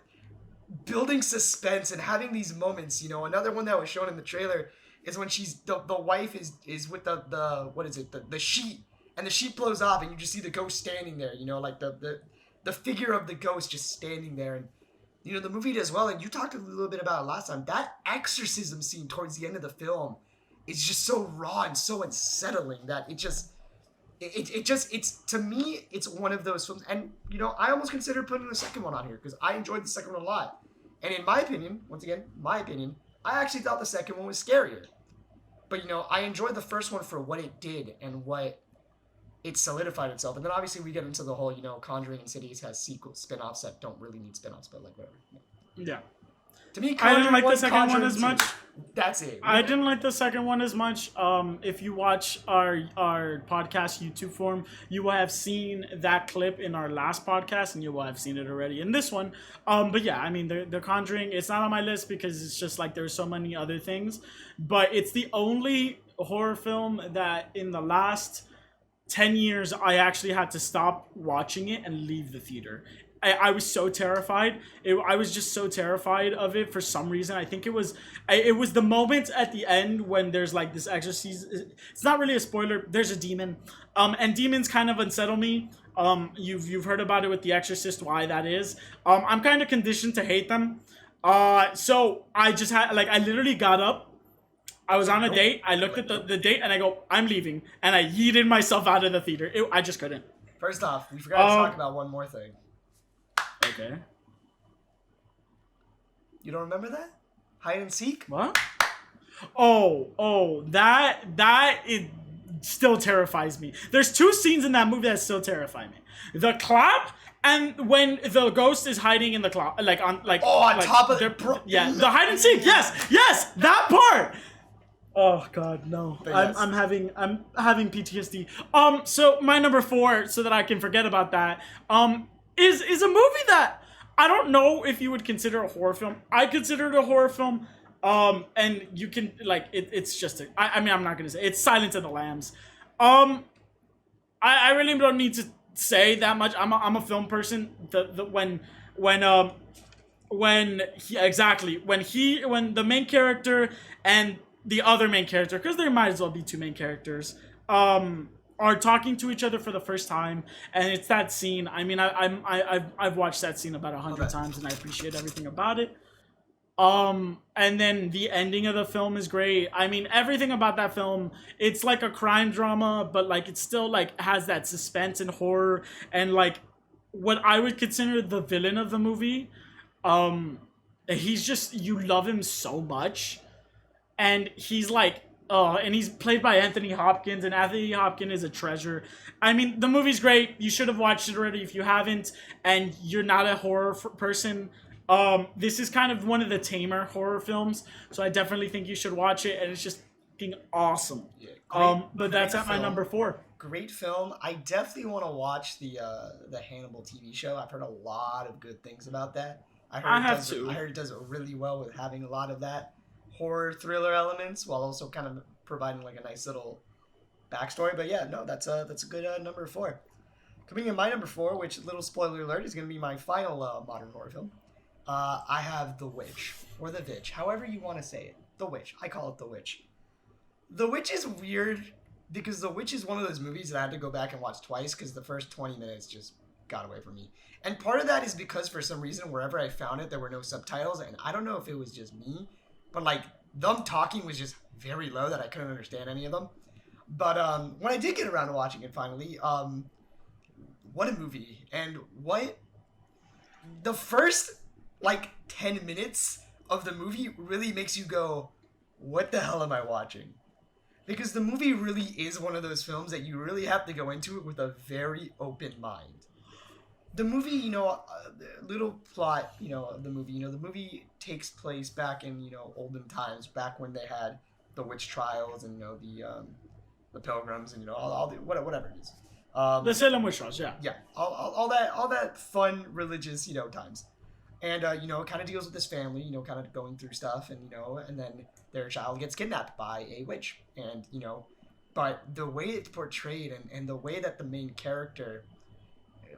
building suspense and having these moments. Another one that was shown in the trailer is when the wife is with the what is it, the sheet, and the sheet blows off and you just see the ghost standing there, like the figure of the ghost just standing there. And the movie does well, and you talked a little bit about it last time. That exorcism scene towards the end of the film is just so raw and so unsettling that it's to me, it's one of those films. And I almost considered putting the second one on here because I enjoyed the second one a lot. And in my opinion, once again, I actually thought the second one was scarier. But I enjoyed the first one for what it did and what it solidified itself. And then obviously we get into the whole, Conjuring Insidious has sequels, spin-offs that don't really need spin-offs, but like whatever. Yeah. To me, I didn't like the one, second one Conjuring as two. much. That's it. I didn't like the second one as much. If you watch our podcast YouTube form, you will have seen that clip in our last podcast, and you will have seen it already in this one. But yeah, I mean, the Conjuring, it's not on my list because it's just like there's so many other things. But it's the only horror film that in the last 10 years I actually had to stop watching it and leave the theater. I was so terrified. I was just so terrified of it for some reason. I think it was the moment at the end when there's like this exorcism. It's not really a spoiler. There's a demon, and demons kind of unsettle me. You've heard about it with The Exorcist, why that is. I'm kind of conditioned to hate them. So I just had I literally got up. I was on a date. I looked at the date and I go, I'm leaving, and I yeeted myself out of the theater. I just couldn't. First off, we forgot to talk about one more thing. Okay. You don't remember that? Hide and seek? What? Oh, that it still terrifies me. There's two scenes in that movie that still terrify me. The clap and when the ghost is hiding in the closet, on top of yeah, the hide and seek. Yes, that part. Oh God, no! Yes. I'm having PTSD. So my number 4, so that I can forget about that. Is a movie that I don't know if you would consider a horror film. I consider it a horror film. And you can it's just I mean, I'm not gonna say it's Silence of the Lambs. I really don't need to say that much. I'm a film person. When the main character and the other main character, because there might as well be two main characters, are talking to each other for the first time, and it's that scene. I mean, I've watched that scene about 100 times, and I appreciate everything about it. And then the ending of the film is great. I mean, everything about that film, it's like a crime drama, but it still has that suspense and horror, and what I would consider the villain of the movie. He's just, you love him so much, and he's and he's played by Anthony Hopkins, and Anthony Hopkins is a treasure. I mean, the movie's great. You should have watched it already if you haven't, and you're not a horror person. This is kind of one of the tamer horror films, so I definitely think you should watch it, and it's just fucking awesome. Yeah, but that's at my number 4. Great film. I definitely want to watch the Hannibal TV show. I've heard a lot of good things about that. I heard it does really well with having a lot of that horror thriller elements while also kind of providing a nice little backstory. But yeah, no, that's a good number 4. Coming in my number 4, which, little spoiler alert, is going to be my final modern horror film. I have The Witch, or The Vitch, however you want to say it. The Witch. I call it The Witch. The Witch is weird because The Witch is one of those movies that I had to go back and watch twice because the first 20 minutes just got away from me. And part of that is because for some reason, wherever I found it, there were no subtitles. And I don't know if it was just me, but like them talking was just very low that I couldn't understand any of them. But when I did get around to watching it finally, what a movie. And what the first like 10 minutes of the movie really makes you go, what the hell am I watching? Because the movie really is one of those films that you really have to go into it with a very open mind. The movie, little plot, of the movie, the movie takes place back in, olden times, back when they had the witch trials and, the pilgrims and, all the, whatever it is. The Salem witch trials, yeah. Yeah, all that fun religious, times. And, it kind of deals with this family, kind of going through stuff and, and then their child gets kidnapped by a witch. And, but the way it's portrayed and the way that the main character,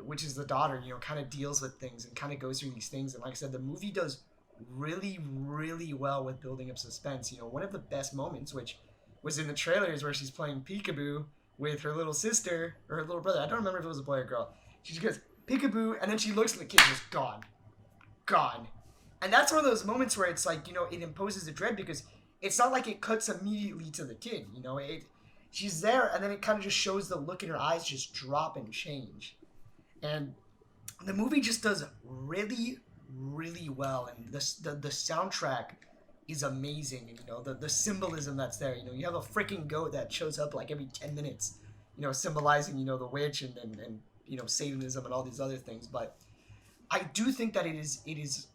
which is the daughter, kind of deals with things and kind of goes through these things. And like I said, the movie does really, really well with building up suspense. One of the best moments, which was in the trailers where she's playing peekaboo with her little sister or her little brother. I don't remember if it was a boy or girl. She just goes, peekaboo, and then she looks and the kid's just gone. And that's one of those moments where it's like, it imposes a dread because it's not like it cuts immediately to the kid, she's there and then it kind of just shows the look in her eyes just drop and change. And the movie just does really, really well. And the soundtrack is amazing. And, the symbolism that's there, you have a freaking goat that shows up like every 10 minutes, symbolizing, the witch and Satanism and all these other things. But I do think that it is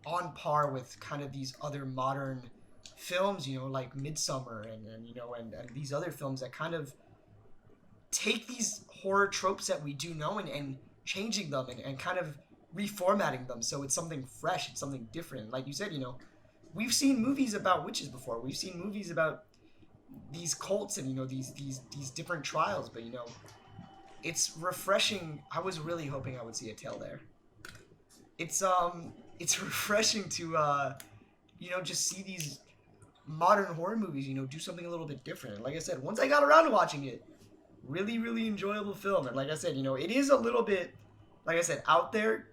on par with kind of these other modern films, like Midsummer and these other films that kind of take these horror tropes that we do know and changing them and kind of reformatting them so it's something fresh, it's something different. Like you said, we've seen movies about witches before. We've seen movies about these cults and these different trials, but it's refreshing. I was really hoping I would see a tail there. It's refreshing to just see these modern horror movies, do something a little bit different. And like I said, once I got around to watching it, really, really enjoyable film. And like I said, it is a little bit, like I said, out there.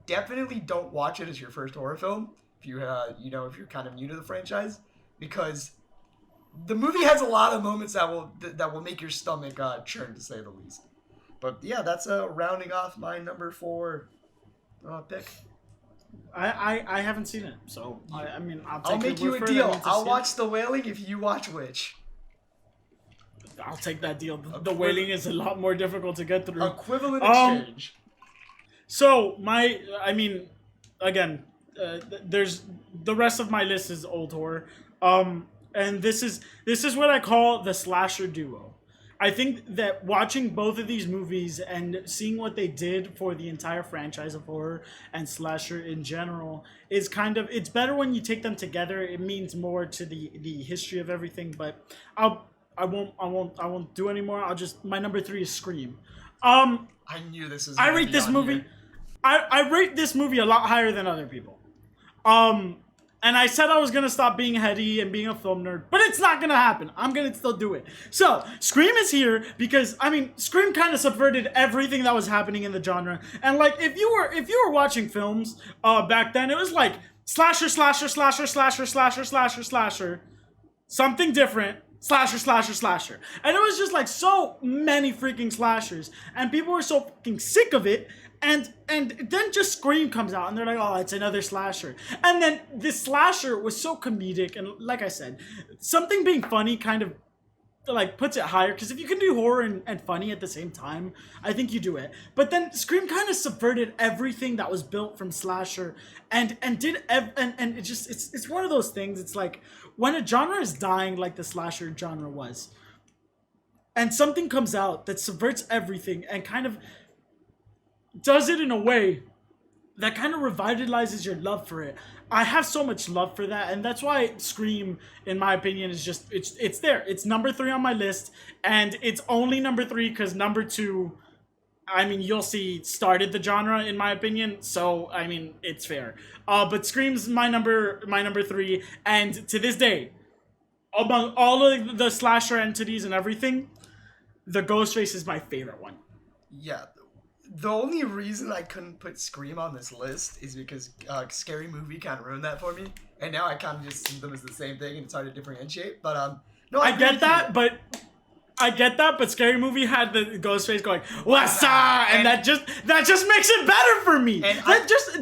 Definitely don't watch it as your first horror film if you, if you're kind of new to the franchise, because the movie has a lot of moments that will make your stomach churn, to say the least. But yeah, that's rounding off my number 4 pick. I haven't seen it, so I mean I'll make you a deal. I'll watch The Wailing if you watch Witch. I'll take that deal. The Wailing is a lot more difficult to get through. Equivalent exchange. So again, there's the rest of my list is old horror. And this is what I call the slasher duo. I think that watching both of these movies and seeing what they did for the entire franchise of horror and slasher in general is it's better when you take them together. It means more to the history of everything, but I won't do anymore. My number 3 is Scream. I knew this was I rate this movie. I rate this movie a lot higher than other people. And I said I was going to stop being heady and being a film nerd, but it's not going to happen. I'm going to still do it. So, Scream is here because, Scream kind of subverted everything that was happening in the genre. And, like, if you were watching films back then, it was like slasher, slasher, slasher, slasher, slasher, slasher, slasher, something different, slasher, slasher, slasher. And it was just, like, so many freaking slashers. And people were so fucking sick of it. And then just Scream comes out and they're like, oh, it's another slasher. And then this slasher was so comedic, and like I said, something being funny kind of like puts it higher, because if you can do horror and funny at the same time, I think you do it. But then Scream kind of subverted everything that was built from slasher and it just it's one of those things. It's like when a genre is dying like the slasher genre was, and something comes out that subverts everything and kind of does it in a way that kind of revitalizes your love for it. I have so much love for that, and that's why Scream, in my opinion, is just it's there. It's number 3 on my list, and it's only number 3 because number 2, you'll see, started the genre in my opinion. So it's fair. But Scream's my number 3, and to this day, among all of the slasher entities and everything, the Ghostface is my favorite one. Yeah. The only reason I couldn't put Scream on this list is because Scary Movie kind of ruined that for me, and now I kind of just see them as the same thing, and it's hard to differentiate. But no, I get that, but Scary Movie had the Ghostface going "What's up?" and that just makes it better for me. And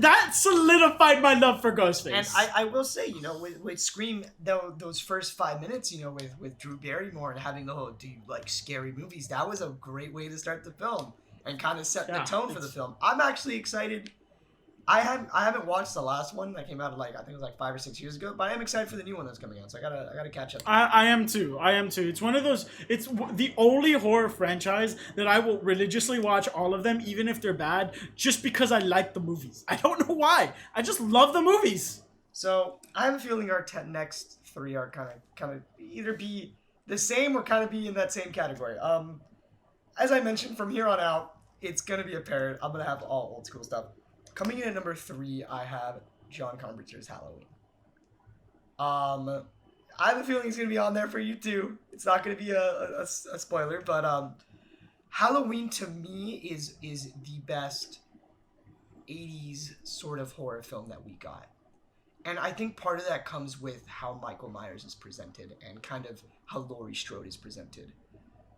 that solidified my love for Ghostface. And I will say, you know, with Scream, those first 5 minutes, you know, with Drew Barrymore and having the whole "Do you like scary movies?" that was a great way to start the film and kind of set the tone for the film. I'm actually excited. I haven't watched the last one that came out I think it was like 5 or 6 years ago, but I am excited for the new one that's coming out. So I gotta catch up. I am too. It's one of those. It's the only horror franchise that I will religiously watch all of them, even if they're bad, just because I like the movies. I don't know why. I just love the movies. So I have a feeling our next 3 are kind of either be the same or kind of be in that same category. As I mentioned, from here on out, it's gonna be a pair. I'm gonna have all old school stuff. Coming in at number 3, I have John Carpenter's Halloween. I have a feeling it's going to be on there for you too. It's not going to be a spoiler, but Halloween to me is the best 80s sort of horror film that we got. And I think part of that comes with how Michael Myers is presented and kind of how Laurie Strode is presented.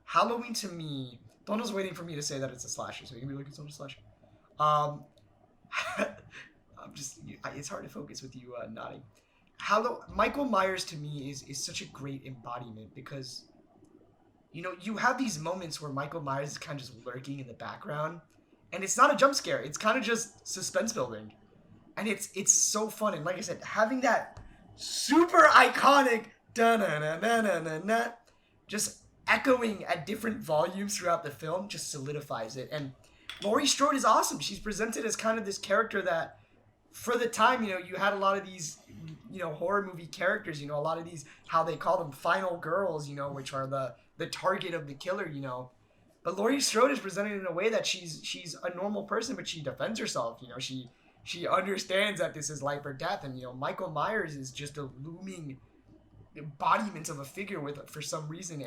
Halloween to me, Donald's waiting for me to say that it's a slasher, so you can be looking at a slasher. It's hard to focus with you nodding. Michael Myers to me is such a great embodiment because, you know, you have these moments where Michael Myers is kind of just lurking in the background, and it's not a jump scare. It's kind of just suspense building, and it's so fun. And like I said, having that super iconic da-na-na-na-na-na just echoing at different volumes throughout the film just solidifies it. And Laurie Strode is awesome. She's presented as kind of this character that, for the time, you know, you had a lot of these, you know, horror movie characters, you know, a lot of these, how they call them, final girls, you know, which are the target of the killer, you know. But Laurie Strode is presented in a way that she's a normal person, but she defends herself, you know. She understands that this is life or death, and, you know, Michael Myers is just a looming embodiment of a figure with, for some reason,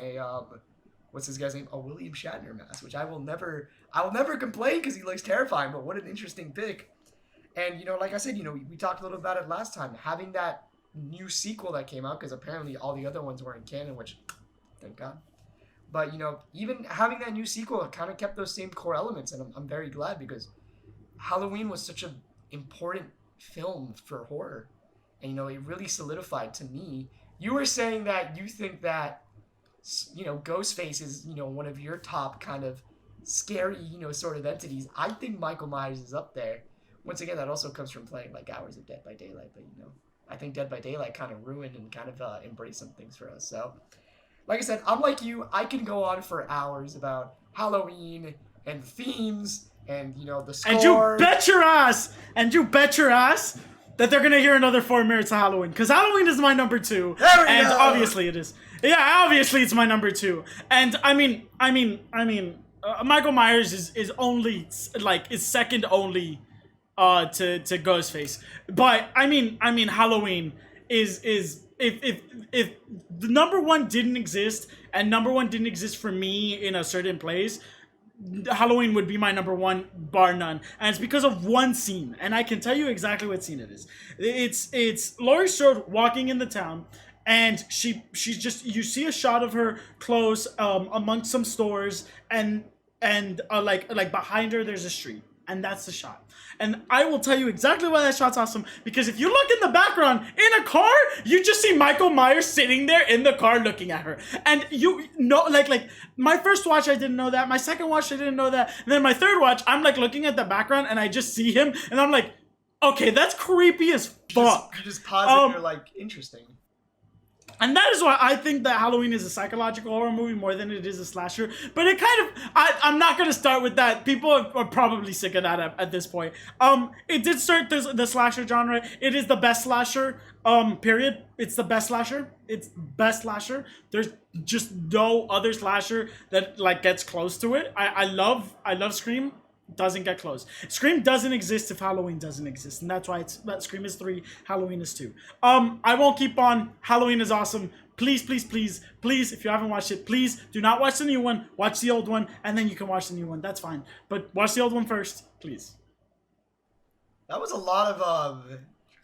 what's this guy's name? A William Shatner mask, which I will never complain because he looks terrifying, but what an interesting pick. And, you know, like I said, you know, we talked a little about it last time, having that new sequel that came out, because apparently all the other ones weren't canon, which, thank God. But, you know, even having that new sequel, it kind of kept those same core elements, and I'm very glad, because Halloween was such an important film for horror. And, you know, it really solidified to me. You were saying that you think that, you know, Ghostface is, you know, one of your top kind of scary, you know, sort of entities. I think Michael Myers is up there. Once again, that also comes from playing like hours of Dead by Daylight, but, you know, I think Dead by Daylight kind of ruined and kind of embraced some things for us. So, like I said, I'm like you. I can go on for hours about Halloween and themes and, you know, the score. And you bet your ass that they're gonna hear another 4 minutes of Halloween, because Halloween is my number 2, and go. Obviously it is. Yeah, obviously it's my number 2, and I mean, Michael Myers is only like is second only to Ghostface, but I mean Halloween is if the number 1 didn't exist, and number 1 didn't exist for me in a certain place, Halloween would be my number 1, bar none, and it's because of one scene, and I can tell you exactly what scene it is. It's Laurie Strode walking in the town, and she's just, you see a shot of her close amongst some stores, and like behind her there's a street, and that's the shot. And I will tell you exactly why that shot's awesome, because if you look in the background, in a car, you just see Michael Myers sitting there in the car looking at her. And you know, like my first watch, I didn't know that. My second watch, I didn't know that. And then my third watch, I'm like looking at the background and I just see him, and I'm like, okay, that's creepy as fuck. You just pause it and you're like, interesting. And that is why I think that Halloween is a psychological horror movie more than it is a slasher. But it kind of, I'm not going to start with that. People are probably sick of that at this point. It did start the slasher genre. It is the best slasher, period. It's the best slasher. It's best slasher. There's just no other slasher that like gets close to it. I love Scream. Doesn't get close. Scream doesn't exist if Halloween doesn't exist, and that's why Scream is 3, Halloween is 2. I won't keep on. Halloween is awesome. Please, please, please, please, if you haven't watched it, please do not watch the new one. Watch the old one, and then you can watch the new one. That's fine. But watch the old one first, please. That was a lot of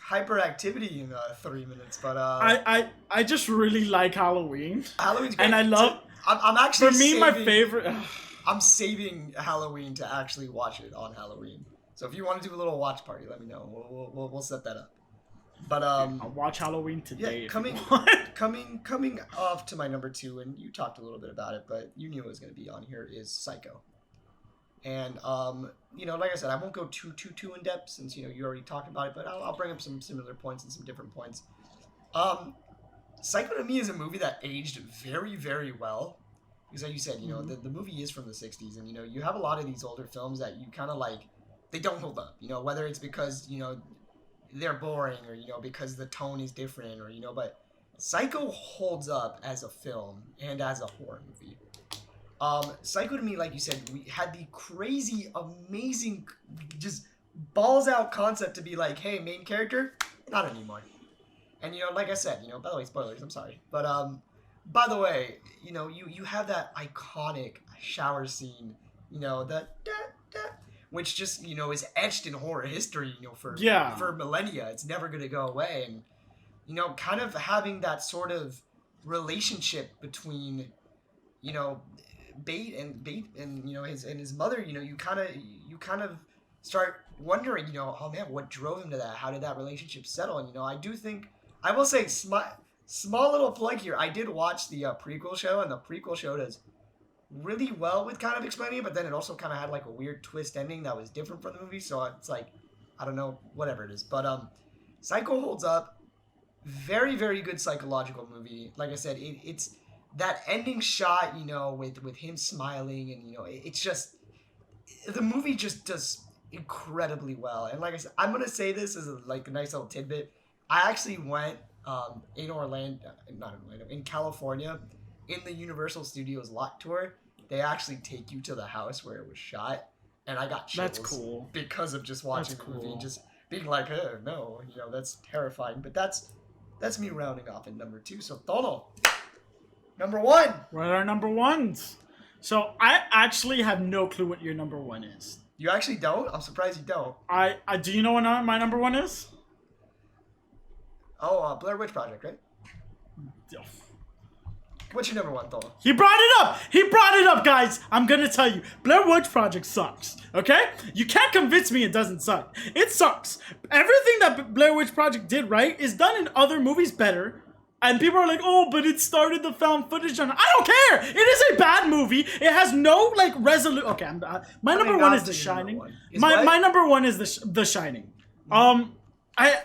hyperactivity in 3 minutes, but I just really like Halloween. Halloween's great. And I love... I'm actually For me, my saving- favorite... I'm saving Halloween to actually watch it on Halloween. So if you want to do a little watch party, let me know. We'll set that up. But I'll watch Halloween today. yeah, if you want. coming off to my number 2, and you talked a little bit about it, but you knew it was going to be on here, is Psycho. And you know, like I said, I won't go too in depth since you already talked about it, but I'll bring up some similar points and some different points. Psycho to me is a movie that aged very, very well. Because like you said, the movie is from the 60s, and you have a lot of these older films that you kind of like, they don't hold up, whether it's because, they're boring or, because the tone is different or, but Psycho holds up as a film and as a horror movie. Psycho to me, like you said, we had the crazy, amazing, just balls out concept to be like, hey, main character, not anymore. And, like I said, by the way, spoilers, I'm sorry. But, by the way, you have that iconic shower scene, which just, is etched in horror history, for millennia. It's never going to go away. And, kind of having that sort of relationship between, Bate and his mother, you kind of start wondering, oh man, what drove him to that? How did that relationship settle? And, I do think, I will say, small little plug here. I did watch the prequel show, and the prequel show does really well with kind of explaining it, but then it also kind of had like a weird twist ending that was different from the movie, so it's like, I don't know, whatever it is. But Psycho holds up. Very, very good psychological movie. Like I said, it's that ending shot, with him smiling, and, it's just, the movie just does incredibly well. And like I said, I'm going to say this as a nice little tidbit. I actually went in California, in the Universal Studios lot tour. They actually take you to the house where it was shot, and I got chills. That's cool. Because of just watching the movie and just being like, oh, no, that's terrifying. But that's me rounding off in number 2. So, Tono, number 1. What are our number 1s? So, I actually have no clue what your number 1 is. You actually don't? I'm surprised you don't. I do you know what my number 1 is? Oh, Blair Witch Project, right? What's your number 1, Tono? He brought it up, guys. I'm gonna tell you, Blair Witch Project sucks. Okay? You can't convince me it doesn't suck. It sucks. Everything that Blair Witch Project did right is done in other movies better. And people are like, oh, but it started the found footage genre. I don't care. It is a bad movie. It has no resolution. Okay, my number 1 is The Shining. My number 1 is The Shining. I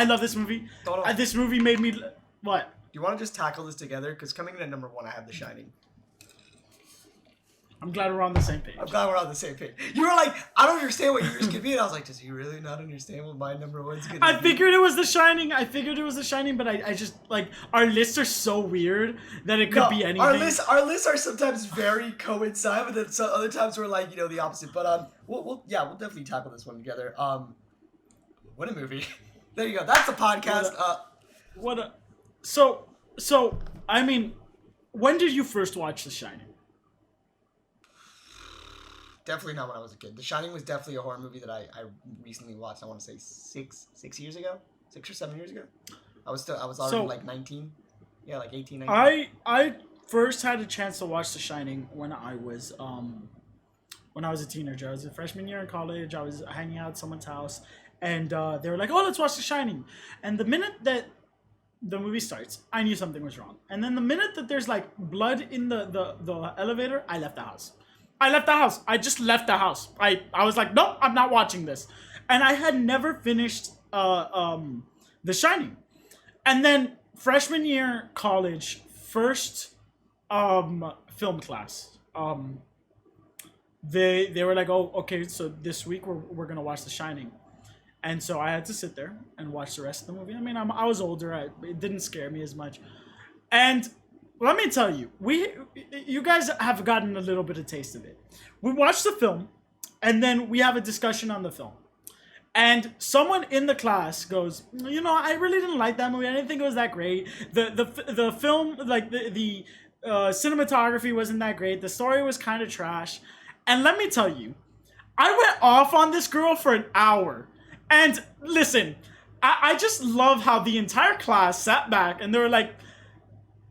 love this movie. This movie made me... What? Do you want to just tackle this together? Because coming in at number 1, I have The Shining. I'm glad we're on the same page. I'm glad we're on the same page. You were like, I don't understand what yours could be. And I was like, does he really not understand what my number 1's going to be? I figured it was The Shining. But I just, our lists are so weird that it could be anything. Our lists are sometimes very coincide, but then some other times we're like, the opposite. But we'll definitely tackle this one together. What a movie. There you go. That's the podcast. So, I mean, when did you first watch The Shining? Definitely not when I was a kid. The Shining was definitely a horror movie that I recently watched. I want to say 6 years ago, 6 or 7 years ago. I was already 19. Yeah, 18, 19. I first had a chance to watch The Shining when I was a teenager. I was a freshman year in college. I was hanging out at someone's house, and they were like, "Oh, let's watch The Shining." And the minute that the movie starts, I knew something was wrong. And then the minute that there's blood in the elevator, I left the house. I just left the house. I was like, nope, I'm not watching this. And I had never finished The Shining. And then freshman year college, first film class. They were like, oh, okay, so this week we're gonna watch The Shining. And so I had to sit there and watch the rest of the movie. I mean, I was older. It didn't scare me as much. And let me tell you, you guys have gotten a little bit of taste of it. We watched the film, and then we have a discussion on the film. And someone in the class goes, you know, I really didn't like that movie. I didn't think it was that great. The film, like the cinematography wasn't that great. The story was kind of trash. And let me tell you, I went off on this girl for an hour. And listen, I just love how the entire class sat back and they were like,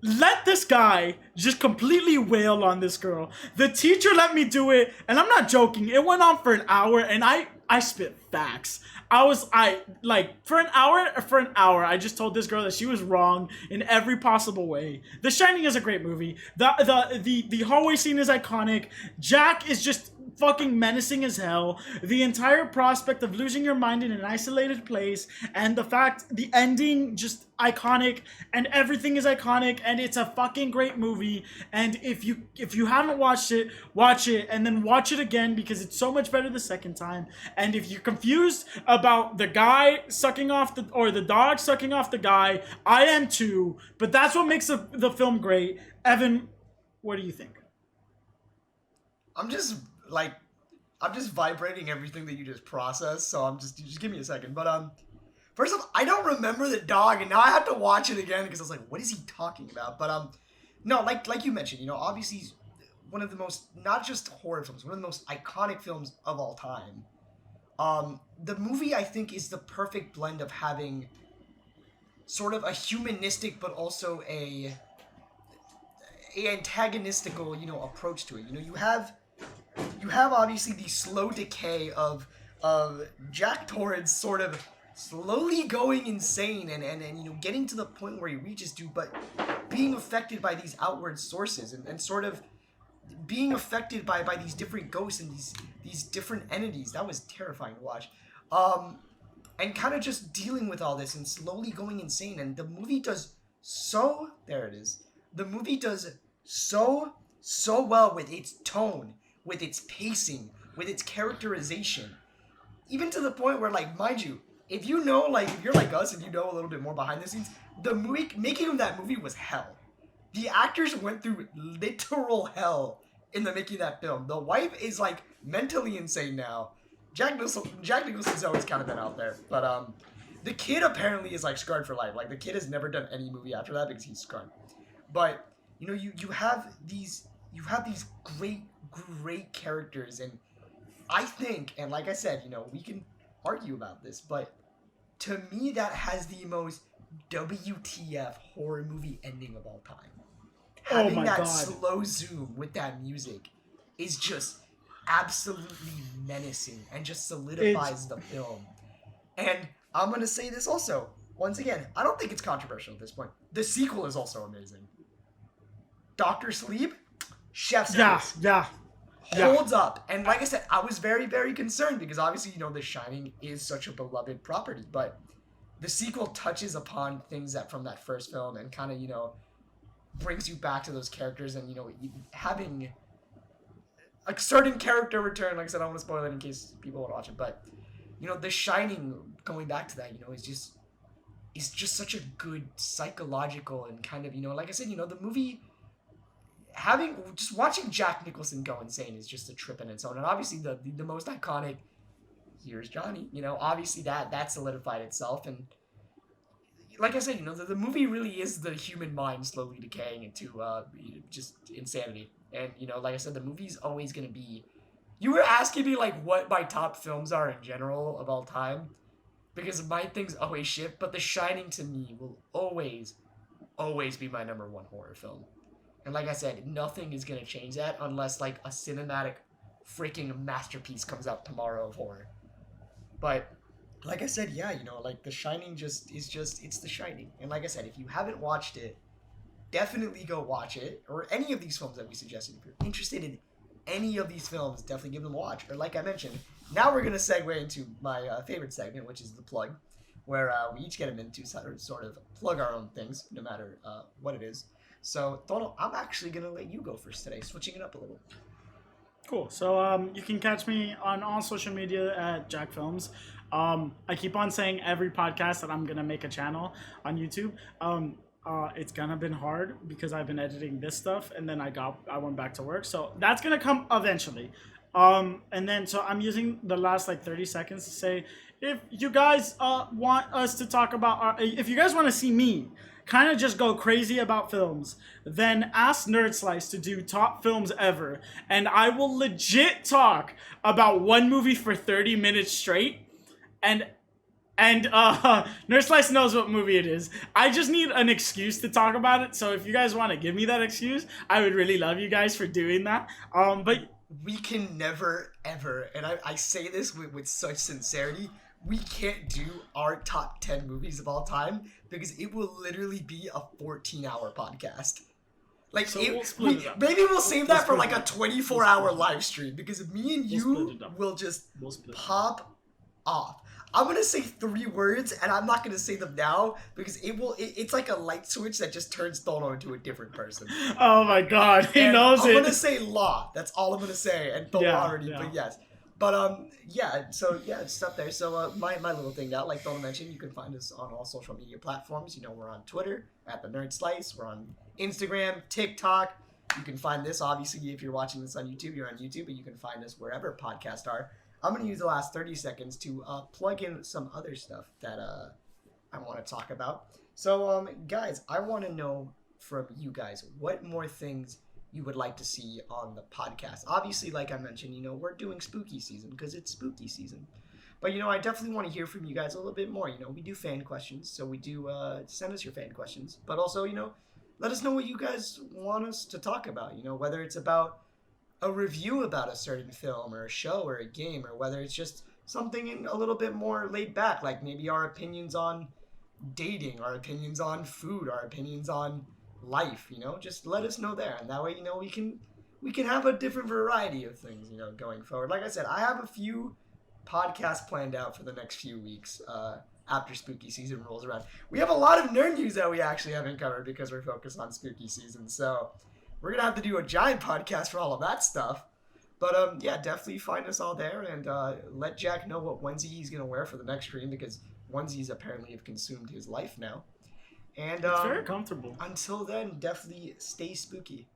let this guy just completely wail on this girl. The teacher let me do it, and I'm not joking. It went on for an hour, and I spit facts. I like for an hour. I just told this girl that she was wrong in every possible way. The Shining is a great movie. The hallway scene is iconic. Jack is just fucking menacing as hell. The entire prospect of losing your mind in an isolated place, and the ending just iconic, and everything is iconic, and it's a fucking great movie. And if you haven't watched it, watch it, and then watch it again because it's so much better the second time. And if you're confused about the guy sucking off the dog sucking off the guy, I am too. But that's what makes the film great. Evan, what do you think? I'm just like, I'm just vibrating everything that you just processed. So just give me a second. But first off, I don't remember the dog, and now I have to watch it again because I was like, what is he talking about? But no, like you mentioned, you know, obviously one of the most, not just horror films, one of the most iconic films of all time. The movie, I think, is the perfect blend of having sort of a humanistic but also a antagonistical, you know, approach to it. You know, you have obviously the slow decay of Jack Torrance sort of slowly going insane and you know, getting to the point where he reaches to, but being affected by these outward sources and sort of being affected by these different ghosts and these different entities. That was terrifying to watch. And kind of just dealing with all this and slowly going insane. And the movie does there it is. The movie does so well with its tone, with its pacing, with its characterization. Even to the point where, like, mind you, if you know, like, if you're like us and you know a little bit more behind the scenes, the making of that movie was hell. The actors went through literal hell in the making of that film. The wife is, like, mentally insane now. Jack Nicholson's always kind of been out there. But, the kid apparently is, like, scarred for life. Like, the kid has never done any movie after that because he's scarred. But, you know, you have these great characters, and I think, and like I said, you know, we can argue about this, but to me that has the most WTF horror movie ending of all time. Having that slow zoom with that music is just absolutely menacing and just solidifies the film. And I'm gonna say this also, once again, I don't think it's controversial at this point. The sequel is also amazing. Dr. Sleep, chef's kiss. Yeah. Holds up. And like I said, I was very, very concerned because obviously, you know, The Shining is such a beloved property, but the sequel touches upon things that from that first film and kind of, you know, brings you back to those characters and, you know, having a certain character return. Like I said, I don't want to spoil it in case people want to watch it, but, you know, The Shining, going back to that, you know, is just such a good psychological and kind of, you know, like I said, you know, the movie just watching Jack Nicholson go insane is just a trip in its own. And obviously the most iconic, here's Johnny, you know, obviously that solidified itself. And like I said, you know, the movie really is the human mind slowly decaying into just insanity. And, you know, like I said, the movie's always going to be, you were asking me like what my top films are in general of all time, because my things always shift, but The Shining to me will always be my number one horror film. And like I said, nothing is going to change that unless, like, a cinematic freaking masterpiece comes out tomorrow of horror. But, like I said, yeah, you know, like, The Shining it's The Shining. And like I said, if you haven't watched it, definitely go watch it. Or any of these films that we suggested. If you're interested in any of these films, definitely give them a watch. Or like I mentioned, now we're going to segue into my favorite segment, which is the plug, where we each get a minute to sort of plug our own things, no matter what it is. So, Donald, I'm actually going to let you go first today, switching it up a little. Cool. So you can catch me on all social media at Jack Films. I keep on saying every podcast that I'm going to make a channel on YouTube. It's kind of been hard because I've been editing this stuff and then I went back to work. So that's going to come eventually. And then so I'm using the last like 30 seconds to say, if you guys want us to talk about if you guys want to see me kind of just go crazy about films, then ask Nerd Slice to do top films ever, and I will legit talk about one movie for 30 minutes straight. And Nerd Slice knows what movie it is. I just need an excuse to talk about it. So if you guys want to give me that excuse, I would really love you guys for doing that. But we can never ever, and I say this with such sincerity, we can't do our top 10 movies of all time because it will literally be a 14-hour podcast. Like, so we'll split it up. Maybe we'll save that for like a 24-hour live stream because me and you will just pop off. I'm gonna say 3 words, and I'm not gonna say them now because it's like a light switch that just turns Tono into a different person. Oh my god, he knows it. I'm gonna say law. That's all I'm gonna say, and Tono already. Yeah. But yes, but yeah. So yeah, it's up there. So my little thing now, like Tono mentioned, you can find us on all social media platforms. You know, we're on Twitter at the Nerd Slice. We're on Instagram, TikTok. You can find this obviously if you're watching this on YouTube. You're on YouTube, but you can find us wherever podcasts are. I'm going to use the last 30 seconds to plug in some other stuff that I want to talk about. So, guys, I want to know from you guys what more things you would like to see on the podcast. Obviously, like I mentioned, you know, we're doing spooky season because it's spooky season. But, you know, I definitely want to hear from you guys a little bit more. You know, we do fan questions, so we do send us your fan questions. But also, you know, let us know what you guys want us to talk about, you know, whether it's about a review about a certain film or a show or a game, or whether it's just something a little bit more laid back, like maybe our opinions on dating, our opinions on food, our opinions on life, you know, just let us know there. And that way, you know, we can have a different variety of things, you know, going forward. Like I said, I have a few podcasts planned out for the next few weeks after spooky season rolls around. We have a lot of nerd news that we actually haven't covered because we're focused on spooky season. So we're going to have to do a giant podcast for all of that stuff. But yeah, definitely find us all there and let Jack know what onesie he's going to wear for the next stream because onesies apparently have consumed his life now. And it's very comfortable. Until then, definitely stay spooky.